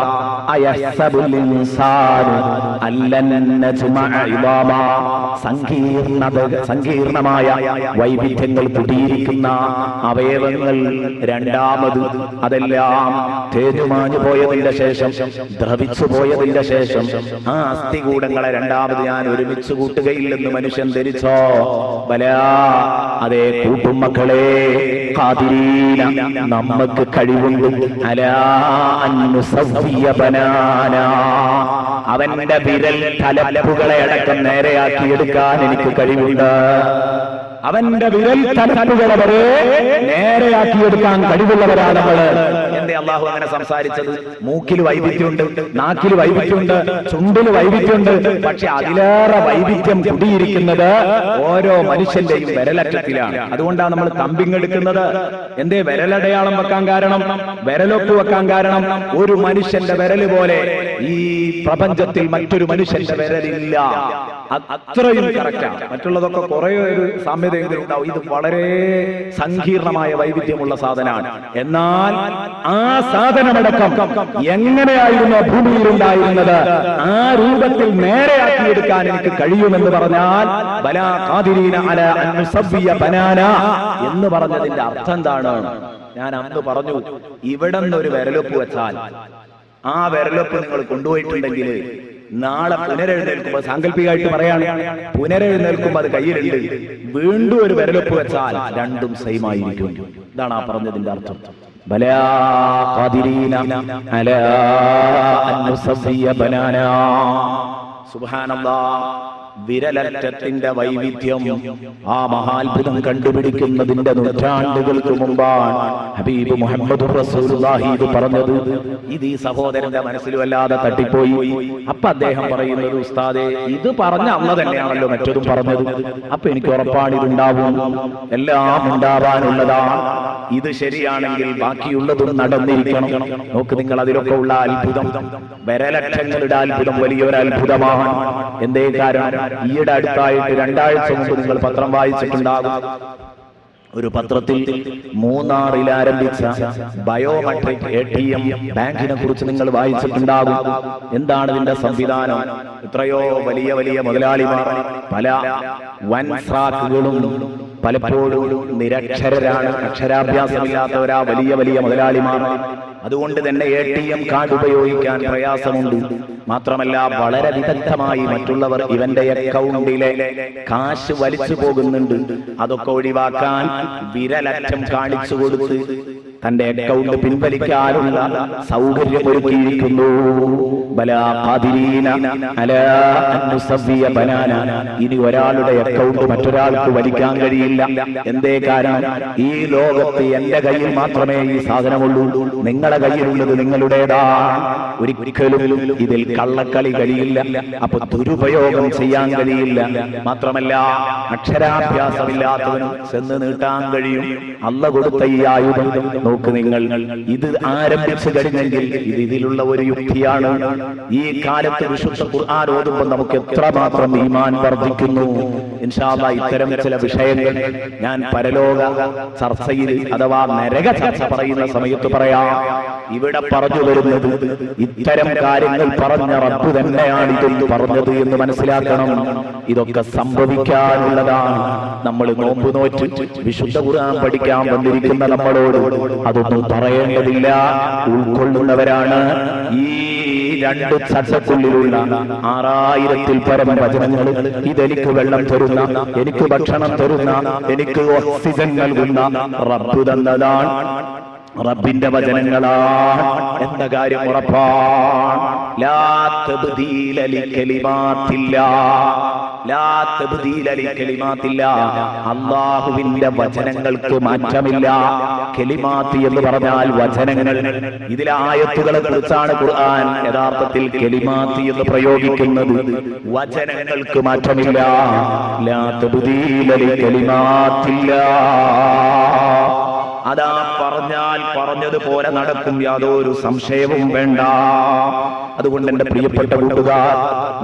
സങ്കീർണമായ വൈവിധ്യങ്ങൾ കുടിയിരിക്കുന്ന അവയവങ്ങൾ രണ്ടാമത് അതെല്ലാം തേജുമാഞ്ഞു പോയതിന്റെ ശേഷം, ദ്രവിച്ചു പോയതിന്റെ ശേഷം ആ അസ്ഥികൂടങ്ങളെ രണ്ടാമത് ഞാൻ ഒരുമിച്ച് കൂട്ടുകയില്ലെന്ന് മനുഷ്യൻ ധരിച്ചോ? ബലാ, അതേ കൂട്ടുമക്കളെ, ഖാദിരീന, നമുക്ക് കഴിവുണ്ട്. അലാ അൻ നുസവ്വിയ ബനാന, അവന്റെ വിരൽ തലപ്പുകളെ അടക്കം നേരെയാക്കിയെടുക്കാൻ എനിക്ക് കഴിവുണ്ട്. അവന്റെ വിരൽ തലപ്പുകളെ വരെ നേരെയാക്കിയെടുക്കാൻ കഴിവുള്ളവരാണ് നമ്മള്. എന്തേ അള്ളാഹു അങ്ങനെ സംസാരിച്ചത്? മൂക്കിൽ വൈവിധ്യമുണ്ട്, നാക്കിൽ വൈവിധ്യമുണ്ട്, ചുണ്ടിൽ വൈവിധ്യമുണ്ട്. പക്ഷെ അതിലേറെ വൈവിധ്യം കുടിയിരിക്കുന്നത് ഓരോ മനുഷ്യന്റെയും വിരലറ്റത്തിലാണ്. അതുകൊണ്ടാണ് നമ്മൾ തമ്പിങ്ങെടുക്കുന്നത്. എന്തേ വിരലടയാളം വെക്കാൻ കാരണം, വിരലൊപ്പ് വെക്കാൻ കാരണം, ഒരു മനുഷ്യന്റെ വിരല് പോലെ ഈ പ്രപഞ്ചത്തിൽ മറ്റൊരു മനുഷ്യന്റെ വിരലില്ല. അത്രയും കറക്റ്റാണ്. മറ്റുള്ളതൊക്കെ കുറെ ഒരു സാമ്യതയെങ്കിലും ഉണ്ടാവും. ഇത് വളരെ സങ്കീർണമായ വൈവിധ്യമുള്ള സാധനമാണ്. എന്നാൽ ആ സാധനമടക്കം എങ്ങനെയായിരുന്നു ഭൂമിയിൽ ഉണ്ടായിരുന്നത്, ആ രൂപത്തിൽ നേരെയാക്കിയെടുക്കാൻ എനിക്ക് കഴിയുമെന്ന് പറഞ്ഞാൽ ബലാ ഖാദിരീന അലാ അൻ നുസവ്വിയ ബനാന എന്ന് പറഞ്ഞതിന്റെ അർത്ഥം എന്താണ്? ഞാൻ അന്ന് പറഞ്ഞു, ഇവിടെ നിന്നൊരു വിരലൊപ്പ് വെച്ചാൽ ആ വിരലൊപ്പ് നിങ്ങൾ കൊണ്ടുപോയിട്ടുണ്ടെങ്കിൽ നാളെ പുനരെഴുന്നേൽക്കുമ്പോൾ, സാങ്കല്പികമായിട്ട് പറയാണ്, പുനരെഴുന്നേൽക്കുമ്പോൾ അത് കയ്യിലുണ്ട്, വീണ്ടും ഒരു വിരലൊപ്പ് വെച്ചാൽ രണ്ടും സെയിം ആയിരിക്കും. ഇതാണ് ആ പറഞ്ഞതിന്റെ അർത്ഥം. ബലാ ഖാദിരീന അലാ അൻ നുസവ്വിയ ബനാന. സുബ്ഹാനല്ലാഹ്. വിരലറ്റത്തിന്റെ വൈവിധ്യം, ആ മഹാത്ഭുതം കണ്ടുപിടിക്കുന്നതിന്റെ നൂറ്റാണ്ടുകൾക്ക് മുമ്പാണ് ഹബീബ് മുഹമ്മദ് റസൂലുള്ളാഹി ഇത് പറഞ്ഞത്. ഇത് ഈ സഹോദരന്റെ മനസ്സിൽ വല്ലാതെ തട്ടിപ്പോയി. അപ്പൊ അദ്ദേഹം പറയുന്നത്, ഉസ്താദേ, ഇത് പറഞ്ഞ അല്ലാഹ് തന്നെയാണല്ലോ മറ്റതും പറഞ്ഞത്. അപ്പൊ എനിക്ക് ഉറപ്പാണ് ഇതുണ്ടാവും, എല്ലാം ഉണ്ടാവാനുള്ളതാണ്. ഇത് ശരിയാണെങ്കിൽ ബാക്കിയുള്ളതും നടന്നിരിക്കണം. നോക്ക് നിങ്ങൾ, അതിലൊക്കെ ഉള്ള അത്ഭുതം, വിരലക്ഷങ്ങളുടെ അത്ഭുതം വലിയൊരു അത്ഭുതമാണ്. എന്തേ കാരണം? ഈയിടെ അടുത്തായിട്ട് 2 ആഴ്ച മുമ്പ് നിങ്ങൾ പത്രം വായിച്ചിട്ടുണ്ടാകും. ഒരു പത്രത്തിൽ മൂന്നാറിൽ ആരംഭിച്ച ബയോമെട്രിക് ATM ബാങ്കിനെ കുറിച്ച് നിങ്ങൾ വായിച്ചിട്ടുണ്ടാകും. എന്താണ് ഇതിന്റെ സംവിധാനം? എത്രയോ വലിയ വലിയ മുതലാളിമാർ, പല വൻ ഫ്രാക്കുകളും പലപ്പോഴും നിരക്ഷരരാണ്, അക്ഷരാഭ്യാസമില്ലാത്തവരാ വലിയ വലിയ മുതലാളിമാർ. അതുകൊണ്ട് തന്നെ ATM കാർഡ് ഉപയോഗിക്കാൻ പ്രയാസമുണ്ട്. മാത്രമല്ല വളരെ വിദഗ്ധമായി മറ്റുള്ളവർ ഇവന്റെ അക്കൗണ്ടിലെ കാശ് വലിച്ചു പോകുന്നുണ്ട്. അതൊക്കെ ഒഴിവാക്കാൻ വിരലറ്റം കാണിച്ചു കൊടുത്ത് തന്റെ അക്കൗണ്ട് പിൻവലിക്കാനുള്ള സൗകര്യം ഒരുക്കിയിരിക്കുന്നു. ബലാ ഖാദിരീന അലാ അൻ നുസവ്വിയ ബനാന. ഇനി ഒരാളുടെ അക്കൗണ്ട് മറ്റൊരാൾക്ക് വലിക്കാൻ കഴിയില്ല. എന്തേ കാരണം? ഈ ലോകത്ത് എന്റെ കയ്യിൽ മാത്രമേ ഈ സാധനമുള്ളൂ, നിങ്ങളുടെ കയ്യിലുള്ളത് നിങ്ങളുടേതാണ്. ഒരിക്കലും ഇതിൽ കള്ളക്കളി കഴിയില്ല. അപ്പൊ ദുരുപയോഗം ചെയ്യാൻ കഴിയില്ല. മാത്രമല്ല അക്ഷരാഭ്യാസമില്ലാത്തവനും ചെന്ന് നീട്ടാൻ കഴിയും. അല്ലാഹ് കൊടുത്ത ഈ ആയുധം നോക്ക് നിങ്ങൾ, ഇത് ആരംഭിച്ചു കഴിഞ്ഞെങ്കിൽ ഇതിലുള്ള ഒരു യുക്തിയാണ്. ഈ കാലത്ത് വിശുദ്ധ ഖുർആൻ ഓതുമ്പോൾ നമുക്ക് എത്രമാത്രം ഈമാൻ വർദ്ധിക്കുന്നു. ഇൻഷാ അല്ലാഹ് ഇത്തരം ചില വിഷയങ്ങൾ ഞാൻ പരലോക ചർച്ചയിൽ അഥവാ നരക ചർച്ച പറയുന്ന സമയത്ത് പറയാം. ഇവിടെ പറഞ്ഞു വരുന്നത് ഇത്തരം കാര്യങ്ങൾ പറഞ്ഞ റബ്ബ് തന്നെയാണ് ഇതൊന്ന് പറഞ്ഞത് എന്ന് മനസ്സിലാക്കണം. ഇതൊക്കെ സംഭവിക്കാനുള്ളതാണ്. നമ്മൾ നോമ്പ് നോറ്റ് വിശുദ്ധ ഖുർആൻ പഠിക്കാൻ വന്നിരിക്കുന്ന നമ്മളോട് അതൊന്നും പറയേണ്ടതില്ല, ഉൾക്കൊള്ളുന്നവരാണ്. ഈ 2 ചട്ടക്കുള്ളിലുള്ള 6000-ൽ പരം വചനങ്ങൾ, ഇതെനിക്ക് വെള്ളം തരുന്ന, എനിക്ക് ഭക്ഷണം തരുന്ന, എനിക്ക് ഓക്സിജൻ നൽകുന്ന റബ്ബ് തന്നതാണ്, റബ്ബിന്റെ വചനങ്ങളാണ് എന്ന കാര്യം ഉറപ്പാണ്. ലാ തബ്ദീല ലികലിമാത്തില്ലാ, അല്ലാഹുവിന്റെ വചനങ്ങൾക്ക് മാറ്റമില്ല. കലിമാത്ത് എന്ന് പറഞ്ഞാൽ വചനങ്ങൾ. ഇതിലെ ആയത്തുകളെ കുറിച്ചാണ് ഖുർആൻ യഥാർത്ഥത്തിൽ കലിമാത്ത് എന്ന് പ്രയോഗിക്കുന്നത്. വചനങ്ങൾക്ക് മാറ്റമില്ല. ലാ തബ്ദീല ലികലിമാത്തില്ലാ, അതാ പറഞ്ഞാൽ പറഞ്ഞതുപോലെ നടക്കും, യാതൊരു സംശയവും വേണ്ട. അതുകൊണ്ട് എന്റെ പ്രിയപ്പെട്ട കൂട്ടുകാർ,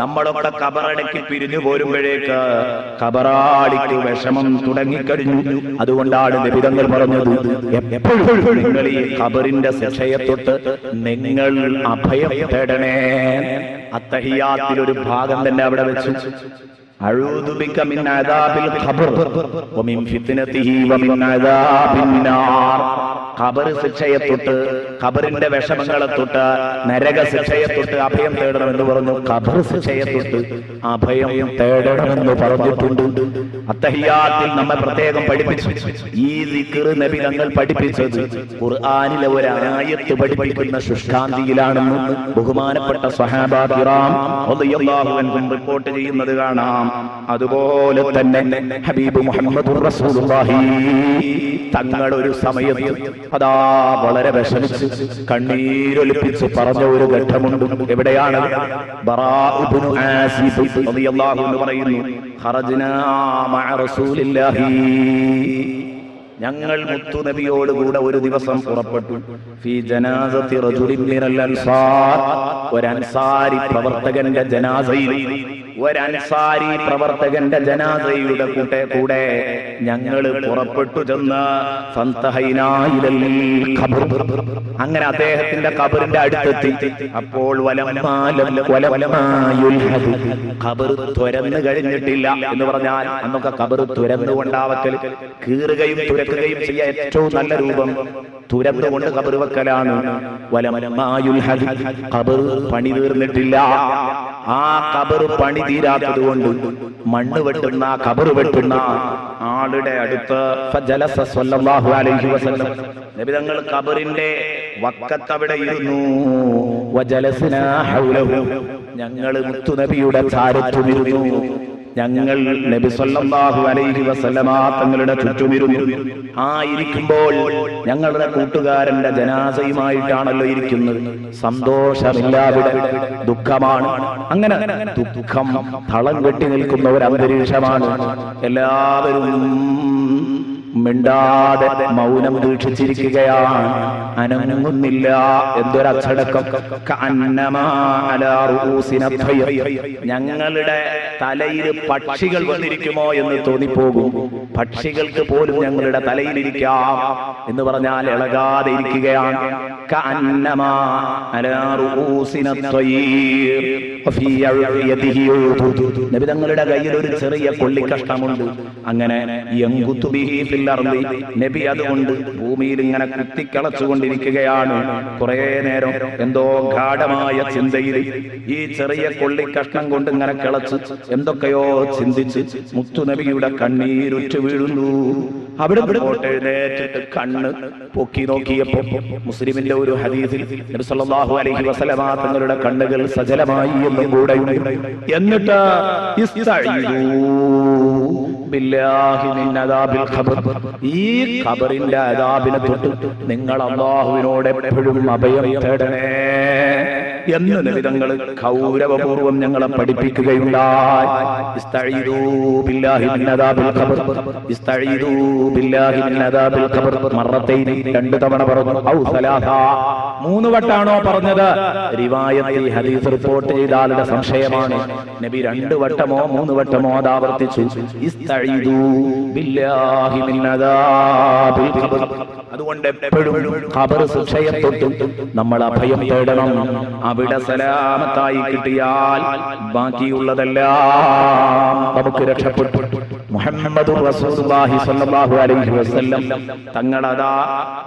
നമ്മളൊക്കെ ഖബറടക്കി പിരിഞ്ഞു പോരുമ്പോഴേക്ക് ഖബറാളിക്ക് വിഷമം തുടങ്ങിക്കഴിഞ്ഞു. അതുകൊണ്ടാണ് നബി തങ്ങൾ പറഞ്ഞത്, എപ്പോഴും നിങ്ങൾ ഈ ഖബറിന്റെ ശിക്ഷയെ തൊട്ട് നിങ്ങൾ അഭയം തേടണേ. അത്തഹിയാത്തിൽ ഒരു ഭാഗം തന്നെ അവിടെ വെച്ചു, അഊദു ബിക മിൻ അദാബിൽ ഖബർ വമിൻ ഫിത്നതിഹി വമിൻ അദാബിൻ നാർ. ഖബർ ശിക്ഷയെ തൊട്ട്, ഖബറിന്റെ വിഷമങ്ങളെ തൊട്ട്, നരക ശിക്ഷയെ തൊട്ട് അഭയം തേടണമെന്ന് പറഞ്ഞു. ഖബർ ശിക്ഷയെ തൊട്ട് അഭയം തേടണമെന്ന് പറഞ്ഞിട്ടുണ്ട്. അത്തഹിയാത്തിൽ നമ്മെ പ്രത്യേകം പഠിപ്പിച്ചു. ഈ ദിക്ർ നബി തങ്ങൾ പഠിപ്പിച്ചത് ഖുർആനിലെ ഒരു ആയത്ത് പഠിപ്പിക്കുന്ന ശുഷ്കാന്തിയിലാണെന്ന് ബഹുമാനപ്പെട്ട സ്വഹാബാ കിറാം റളിയല്ലാഹു അൻഹും റിപ്പോർട്ട് ചെയ്യുന്നത് കാണാം. അതുപോലെ തന്നെ ഹബീബ് മുഹമ്മദുർ റസൂലുള്ളാഹി തങ്ങൾ ഒരു സമയത്ത് അതാ വളരെ വിഷമിച്ച് കണ്ണീരൊലിപ്പിച്ച് പറഞ്ഞ ഒരു ഘട്ടമുണ്ട്. എവിടെയാണ്? ബറാഉ ഇബ്നു ആസിബ് റളിയല്ലാഹു അൻഹു പറയുന്നു, ഖറജ്നാ മഅ റസൂലില്ലാഹി, ഞങ്ങൾ മുത്തുനബിയോട് കൂടെ ഒരു ദിവസം പുറപ്പെട്ടു. ഫീ ജനാസത്തി റജുലിൻ മിനൽ അൻസാർ, ഒരു അൻസാരി പ്രവർത്തകന്റെ ജനാസയിൽ, ഒരു അൻസാരി പ്രവർത്തകന്റെ ജനാസയുടെ കൂടെ ഞങ്ങൾ പുറപ്പെട്ടു ചെന്ന് ഫന്തഹൈനാ ഇലൽ ഖബർ, അങ്ങനെ അദ്ദേഹത്തിന്റെ ഖബറിന്റെ അടുത്തെത്തി. അപ്പോൾ ഖബർ തുരന്നു കഴിഞ്ഞിട്ടില്ല എന്ന് പറഞ്ഞാൽ, അന്നൊക്കെ ഖബർ തുരന്നുകൊണ്ടാവക്കൽ, കീറുകയും തുരക്കുകയും ചെയ്യാൻ ഏറ്റവും നല്ല രൂപം തുരന്നുകൊണ്ട് ഖബർ വെക്കലാണ്. ഖബർ പണി തീർന്നിട്ടില്ല. ആ ഖബർ പണി തീരാത്തത് കൊണ്ട് മണ്ണ് വെട്ടുന്ന, ഖബർ വെട്ടുന്ന ആളുടെ അടുത്ത് ഫജലസ സ്വല്ലല്ലാഹു അലൈഹി വസല്ലം, നബി തങ്ങൾ ഖബറിന്റെ വക്കത്ത് അവിടെ ഇരുന്നു. വജലസ്നാ ഹൗലഹു, ഞങ്ങൾ മുത്തുനബിയുടെ ചാരത്തുമിരുന്നു. ഞങ്ങൾ നബി സല്ലല്ലാഹു അലൈഹി വസല്ലമ തങ്ങളുടെ ചുറ്റുമിരുന്നു. ഇരിക്കുമ്പോൾ ഞങ്ങളുടെ കൂട്ടുകാരന്റെ ജനാസയുമായിട്ടാണല്ലോ ഇരിക്കുന്നത്. സന്തോഷമില്ലാവിടെ ദുഃഖമാണ്. അങ്ങനെ ദുഃഖം തളം കെട്ടി നിൽക്കുന്ന ഒരു അന്തരീക്ഷമാണ്. എല്ലാവരും മിണ്ടാതെ മൗനം ദീക്ഷിച്ചിരിക്കുകയാണ്, അനങ്ങുന്നില്ല. എന്തൊരച്ചടക്കം! ഞങ്ങളുടെ തലയിൽ പക്ഷികൾ വന്നിരിക്കുമോ എന്ന് തോന്നിപ്പോകും. പക്ഷികൾക്ക് പോലും ഞങ്ങളുടെ തലയിലിരിക്കാം എന്ന് പറഞ്ഞാൽ ഇളകാതെ ഇരിക്കുകയാണ്. നബി തങ്ങളുടെ കയ്യിൽ ഒരു ചെറിയ കൊള്ളിക്കഷ്ണമുണ്ട്. അങ്ങനെ നബി അതുകൊണ്ട് ഭൂമിയിൽ ഇങ്ങനെ കുത്തിക്കളച്ചുകൊണ്ടിരിക്കുകയാണ്. കുറെ നേരം എന്തോ ഗാഢമായ ചിന്തയിൽ ഈ ചെറിയ കൊള്ളിക്കഷ്ണം കൊണ്ട് ഇങ്ങനെ കിളച്ച് എന്തൊക്കെയോ ചിന്തിച്ച് മുത്തുനബിയുടെ കണ്ണീരുറ്റു വീഴുന്നു. അവിടെ എഴുന്നേറ്റിട്ട് കണ്ണ് പൊക്കി നോക്കിയപ്പോ മുസ്ലിമിന്റെ ഒരു ഹദീസിൽ നബി സല്ലല്ലാഹു അലൈഹി വസല്ലമ തങ്ങളുടെ കണ്ണുകൾ സജലമായി എന്നും കൂടെ. എന്നിട്ട് ഈ ഖബറിന്റെ അദാബിനെ തൊട്ട് നിങ്ങൾ അല്ലാഹുവിനോട് എപ്പോഴും അഭയം തേടണേ എന്ന് നബി തങ്ങൾ ഗൗരവപൂർവ്വം ഞങ്ങളെ പഠിപ്പിക്കുകയുണ്ടായി. ഇസ്തഈദൂ ബില്ലാഹി മിൻ അദാബിൽ ഖബർ, ഇസ്തഈദൂ ബില്ലാഹി മിൻ അദാബിൽ ഖബർ മറത്തൈൻ, 2 തവണ പറഞ്ഞു. ഔ സലാസ, 3 വട്ടാണോ പറഞ്ഞത്? റിവായത്തിൽ ഹദീസ് റിപ്പോർട്ട് ചെയ്ത ആളുടെ സംശയമാണ്. നബി 2 വട്ടമോ 3 വട്ടമോ അത് ആവർത്തിച്ചു. ഇസ്തഈദൂ ബില്ലാഹി മിൻ അദാബിൽ ഖബർ. അതുകൊണ്ട് എപ്പോഴും ഖബർ ശിക്ഷയെ തൊട്ട് നമ്മൾ അഭയം തേടണം. അവിടെ സലാമത്തായി കിട്ടിയാൽ ബാക്കിയുള്ളതെല്ലാം നമുക്ക് രക്ഷപ്പെട്ടു. മുഹമ്മദുർ റസൂലുള്ളാഹി സ്വല്ലല്ലാഹു അലൈഹി വസല്ലം തങ്ങളതാ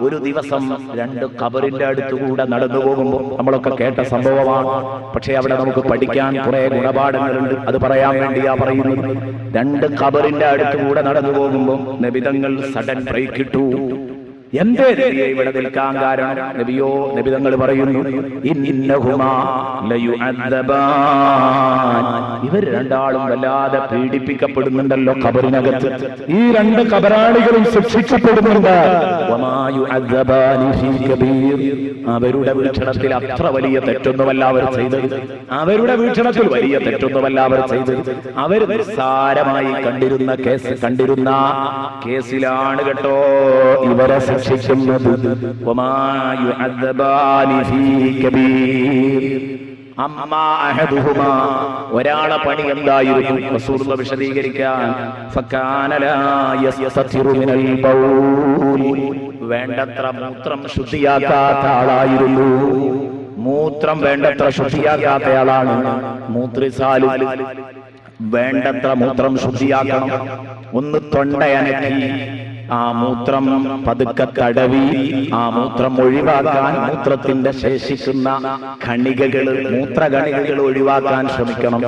ഒരു ദിവസം 2 ഖബറിന്റെ അടുത്തുകൂടെ നടന്നു പോകുമ്പോൾ, നമ്മളൊക്കെ കേട്ട സംഭവമാണ്, പക്ഷേ അവിടെ നമുക്ക് പഠിക്കാൻ കുറെ ഗുണപാഠങ്ങളുണ്ട്. അത് പറയാൻ വേണ്ടിയാ പറയുന്നത്. 2 ഖബറിന്റെ അടുത്തുകൂടെ നടന്നു പോകുമ്പോൾ നബി തങ്ങൾ സഡൻ ബ്രേക്ക് ഇട്ടു. എന്തേ നബിയെ ഇവിടെ നിൽക്കാൻ കാരണം? നബിയോ, നബി തങ്ങൾ പറയുന്നു, ഇന്നഹുമാ ലയുഅദ്ദബാൻ, ഇവർ രണ്ടാളും വല്ലാതെ പീഡിപ്പിക്കപ്പെടുന്നുണ്ടല്ലോ ഖബറിനകത്ത്. ഈ 2 ഖബറാളികളും ശിക്ഷിക്കപ്പെടുന്നുണ്ട്. വമാ യുഅദ്ദബാനി ഫീ കബീർ, അവരുടെ വീക്ഷണത്തിൽ അത്ര വലിയ തെറ്റൊന്നുമല്ല അവർ ചെയ്തത്. അവരുടെ വീക്ഷണത്തിൽ വലിയ തെറ്റൊന്നുമല്ല അവർ ചെയ്തത്. അവർ നിസ്സാരമായി കണ്ടിരുന്ന കേസിലാണ് കേട്ടോ ഇവരെ ശിക്ഷിക്കുന്നത്. വമാ യുഅദ്ദബാനി ഫീ കബീർ. അമ്മാ അഹദുഹുമാ, ഒരാളെ പണി എന്തായിരുന്നു? റസൂലുള്ളാഹി വിശദീകരിക്കാൻ, ഫകാന ലാ യസ്തതിറു മിനൽ ബൗൽ, വേണ്ടത്ര മൂത്രം ശുദ്ധിയാക്കാത്ത ആളായിരുന്നു. മൂത്രം വേണ്ടത്ര ശുദ്ധിയാക്കാത്തയാളാണ്. മൂത്രിസാലു, വേണ്ടത്ര മൂത്രം ശുദ്ധിയാക്കണം. ഒന്ന് തൊണ്ടയനക്കി ആ മൂത്രം പതുക്കെ തടവി ആ മൂത്രം ഒഴിവാക്കാൻ, മൂത്രത്തിന്റെ ശേഷിക്കുന്ന മൂത്രകണികകൾ ഒഴിവാക്കാൻ ശ്രമിക്കണം.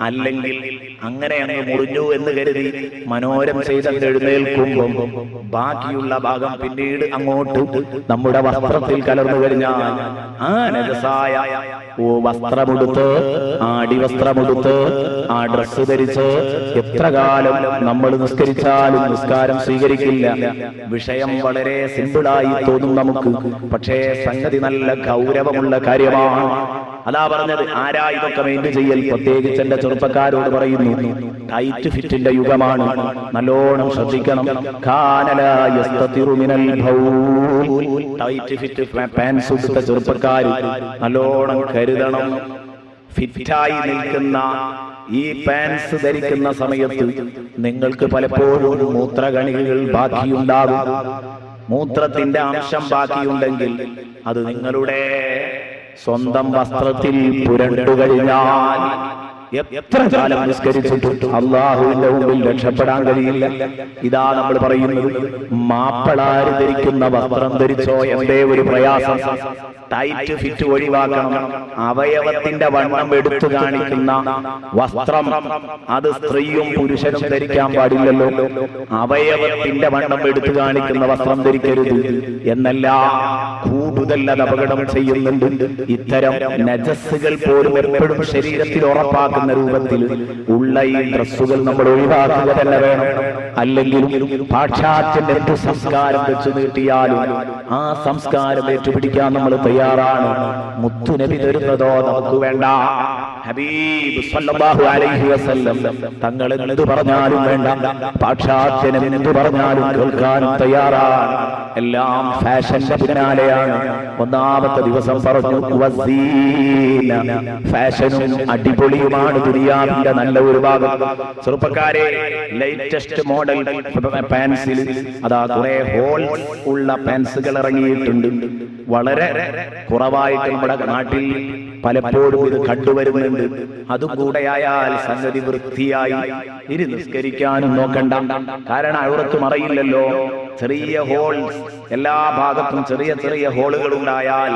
അല്ലെങ്കിൽ അങ്ങനെ അങ്ങ് മുറിഞ്ഞു എന്ന് കരുതി മനോരം ചെയ്ത് എഴുന്നേൽക്കുമ്പോൾ ബാക്കിയുള്ള ഭാഗം പിന്നീട് അങ്ങോട്ട് നമ്മുടെ വസ്ത്രത്തിൽ കലർന്നു കഴിഞ്ഞാൽ ആ നജസായ വസ്ത്രമെടുത്ത്, ആ അടിവസ്ത്രമെടുത്ത്, ആ ഡ്രസ്സ് ധരിച്ച് എത്ര കാലം നമ്മൾ നിസ്കരിച്ചാലും നിസ്കാരം സ്വീകരിക്കില്ല. വിഷയം വളരെ സിമ്പിളായി തോന്നും നമുക്ക്, പക്ഷേ സംഗതി നല്ല ഗൗരവമുള്ള കാര്യമാണ്. അതാ പറഞ്ഞത്, ആരാ ഇതൊക്കെ മെയിൻ ചെയ്യൽ? പ്രത്യേകിച്ച് എന്റെ ചെറുപ്പക്കാരോട് പറയുന്നു, ടൈറ്റ് ഫിറ്റിന്റെ യുഗമാണ്, നല്ലോണം ശ്രദ്ധിക്കണം. ടൈറ്റ് ഫിറ്റ് പാൻസ് എടുത്ത ചെറുപ്പക്കാർ നല്ലോണം കരുതണം. ഫിറ്റായി നിൽക്കുന്ന ഈ പാൻസ് ധരിക്കുന്ന സമയത്ത് നിങ്ങൾക്ക് പലപ്പോഴും മൂത്രകണികകൾ ബാക്കിയുണ്ടാകും. മൂത്രത്തിന്റെ അംശം ബാക്കിയുണ്ടെങ്കിൽ അത് നിങ്ങളുടെ സ്വന്തം വസ്ത്രത്തിൽ പുരണ്ടു കഴിഞ്ഞാൽ എത്ര കാലം നിസ്കരിച്ചിട്ടും അള്ളാഹുവിന്റെ മുമ്പിൽ രക്ഷപ്പെടാൻ കഴിയില്ല. ഇതാ നമ്മൾ പറയുന്നത്, മാപ്പിളാര് ധരിക്കുന്ന വസ്ത്രം ധരിച്ചോ എന്തേ ഒരു പ്രയാസം? ടൈറ്റ് ഫിറ്റ് ഒഴിവാക്കണം. അവയവത്തിന്റെ വണ്ണം എടുത്തു കാണിക്കുന്ന വസ്ത്രം അത് സ്ത്രീയും പുരുഷനും ധരിക്കാൻ പാടില്ലല്ലോ. അവയവത്തിന്റെ വണ്ണം എടുത്തു കാണിക്കുന്ന വസ്ത്രം ധരിക്കരുത് എന്നല്ല, കൂടുതൽ അത് അപകടം ചെയ്യുന്നുണ്ട്. ഇത്തരം നജസ്സുകൾ പോലും എപ്പോഴും ശരീരത്തിൽ ഉറപ്പാക്കുന്ന രൂപത്തിൽ ഉള്ള ഈ ഡ്രസ്സുകൾ നമ്മൾ ഒഴിവാക്കുക തന്നെ വേണം. അല്ലെങ്കിൽ പാശ്ചാത്യന്റെ എന്ത് സംസ്കാരം വെച്ച് നീട്ടിയാലും ആ സംസ്കാരം ഏറ്റുപിടിക്കാൻ നമ്മൾ തയ്യാറാണ്. മുത്തുനബി തരുന്നതോ നമുക്ക് വേണ്ട. ഹബീബ് സല്ലല്ലാഹു അലൈഹി വസല്ലം തങ്ങൾ എന്ത് പറഞ്ഞാലും വേണ്ട, പാശ്ചാത്യൻ എന്ത് പറഞ്ഞാലും കേൾക്കാനും തയ്യാറാണ്. എല്ലാം ഫാഷന്റെ പിന്നാലെയാണ്. ഒന്നാമത്തെ ദിവസം പറഞ്ഞു, വസീന, ഫാഷനും അടിപൊളിയുമാണ് ദുനിയാവിന്റെ നല്ല ഒരു ഭാഗം. ചെറുപ്പക്കാരെ, ലേറ്റസ്റ്റ് മോഡൽ പാൻസിൽ അതാ കുറെ ഹോൾ ഉള്ള പാൻസുകൾ ഇറങ്ങിയിട്ടുണ്ട്. വളരെ കുറവായിട്ട് നമ്മുടെ നാട്ടിൽ പലപ്പോഴും ഇത് കണ്ടുവരുന്നുണ്ട്. അതുകൂടെയായാൽ സംഗതി വൃത്തിയായി ഇനി നിസ്കരിക്കാനും നോക്കണ്ട. കാരണം അവിടത്ത് മറയില്ലല്ലോ. ചെറിയ ഹോൾ, എല്ലാ ഭാഗത്തും ചെറിയ ചെറിയ ഹോളുകൾ ഉണ്ടായാൽ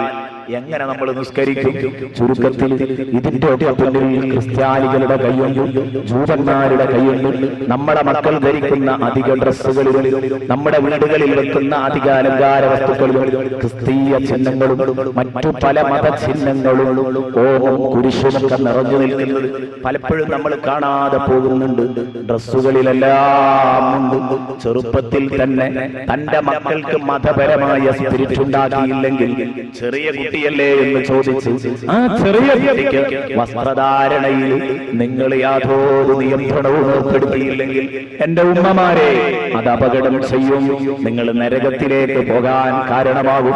എങ്ങനെ നമ്മൾ നിസ്കരിക്കും? ചുരുക്കത്തിൽ ഇതിന്റെ പിന്നിൽ ക്രിസ്ത്യാനികളുടെ കൈയുണ്ട്, ജൂതന്മാരുടെ കൈയുണ്ട്. നമ്മുടെ മക്കൾ ധരിക്കുന്ന അധിക ഡ്രസ്സുകളിലും നമ്മുടെ വീടുകളിൽ വെക്കുന്ന അധിക അലങ്കാര വസ്തുക്കളിലും ക്രിസ്തീയ ചിഹ്നങ്ങളും മറ്റു പല മതചിഹ്നങ്ങളും ഓമം കുരിശുമൊക്കെ നിറഞ്ഞു നിൽക്കുന്നത് പലപ്പോഴും നമ്മൾ കാണാതെ പോകുന്നുണ്ട്. ഡ്രസ്സുകളിലെല്ലാം ഉണ്ട്. ചെറുപ്പത്തിൽ തന്നെ തന്റെ മക്കൾക്ക് മതപരമായ സ്പിരിറ്റ് ഉണ്ടാക്കിയില്ലെങ്കിൽ, ചെറിയ കുട്ടിയല്ലേ എന്ന് ചോദിച്ചു ആ ചെറിയ കുട്ടിക്ക് വസ്ത്രധാരണയിൽ നിങ്ങൾ യാതൊരു നിയന്ത്രണവും ഏർപ്പെടുത്തിയില്ലെങ്കിൽ എന്റെ ഉമ്മമാരെ അത് അപകടം ചെയ്യും. നിങ്ങൾ നരകത്തിലേക്ക് പോകാൻ കാരണമാകും.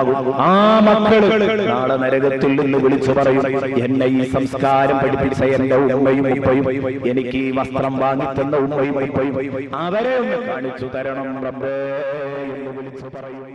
ആ മക്കൾ നാളെ നരകത്തിൽ നിന്ന് വിളിച്ചു പറയും, എന്നെ ഈ സംസ്കാരം പഠിപ്പിച്ച എന്റെ ഉമ്മയും ഉപ്പയും, എനിക്ക് ഈ വസ്ത്രം വാങ്ങിത്തന്ന ഉമ്മയും ഉപ്പയും, അവരെ ഒന്ന് കാണിച്ചു തരണം റബ്ബേ എന്ന് വിളിച്ചു പറയും.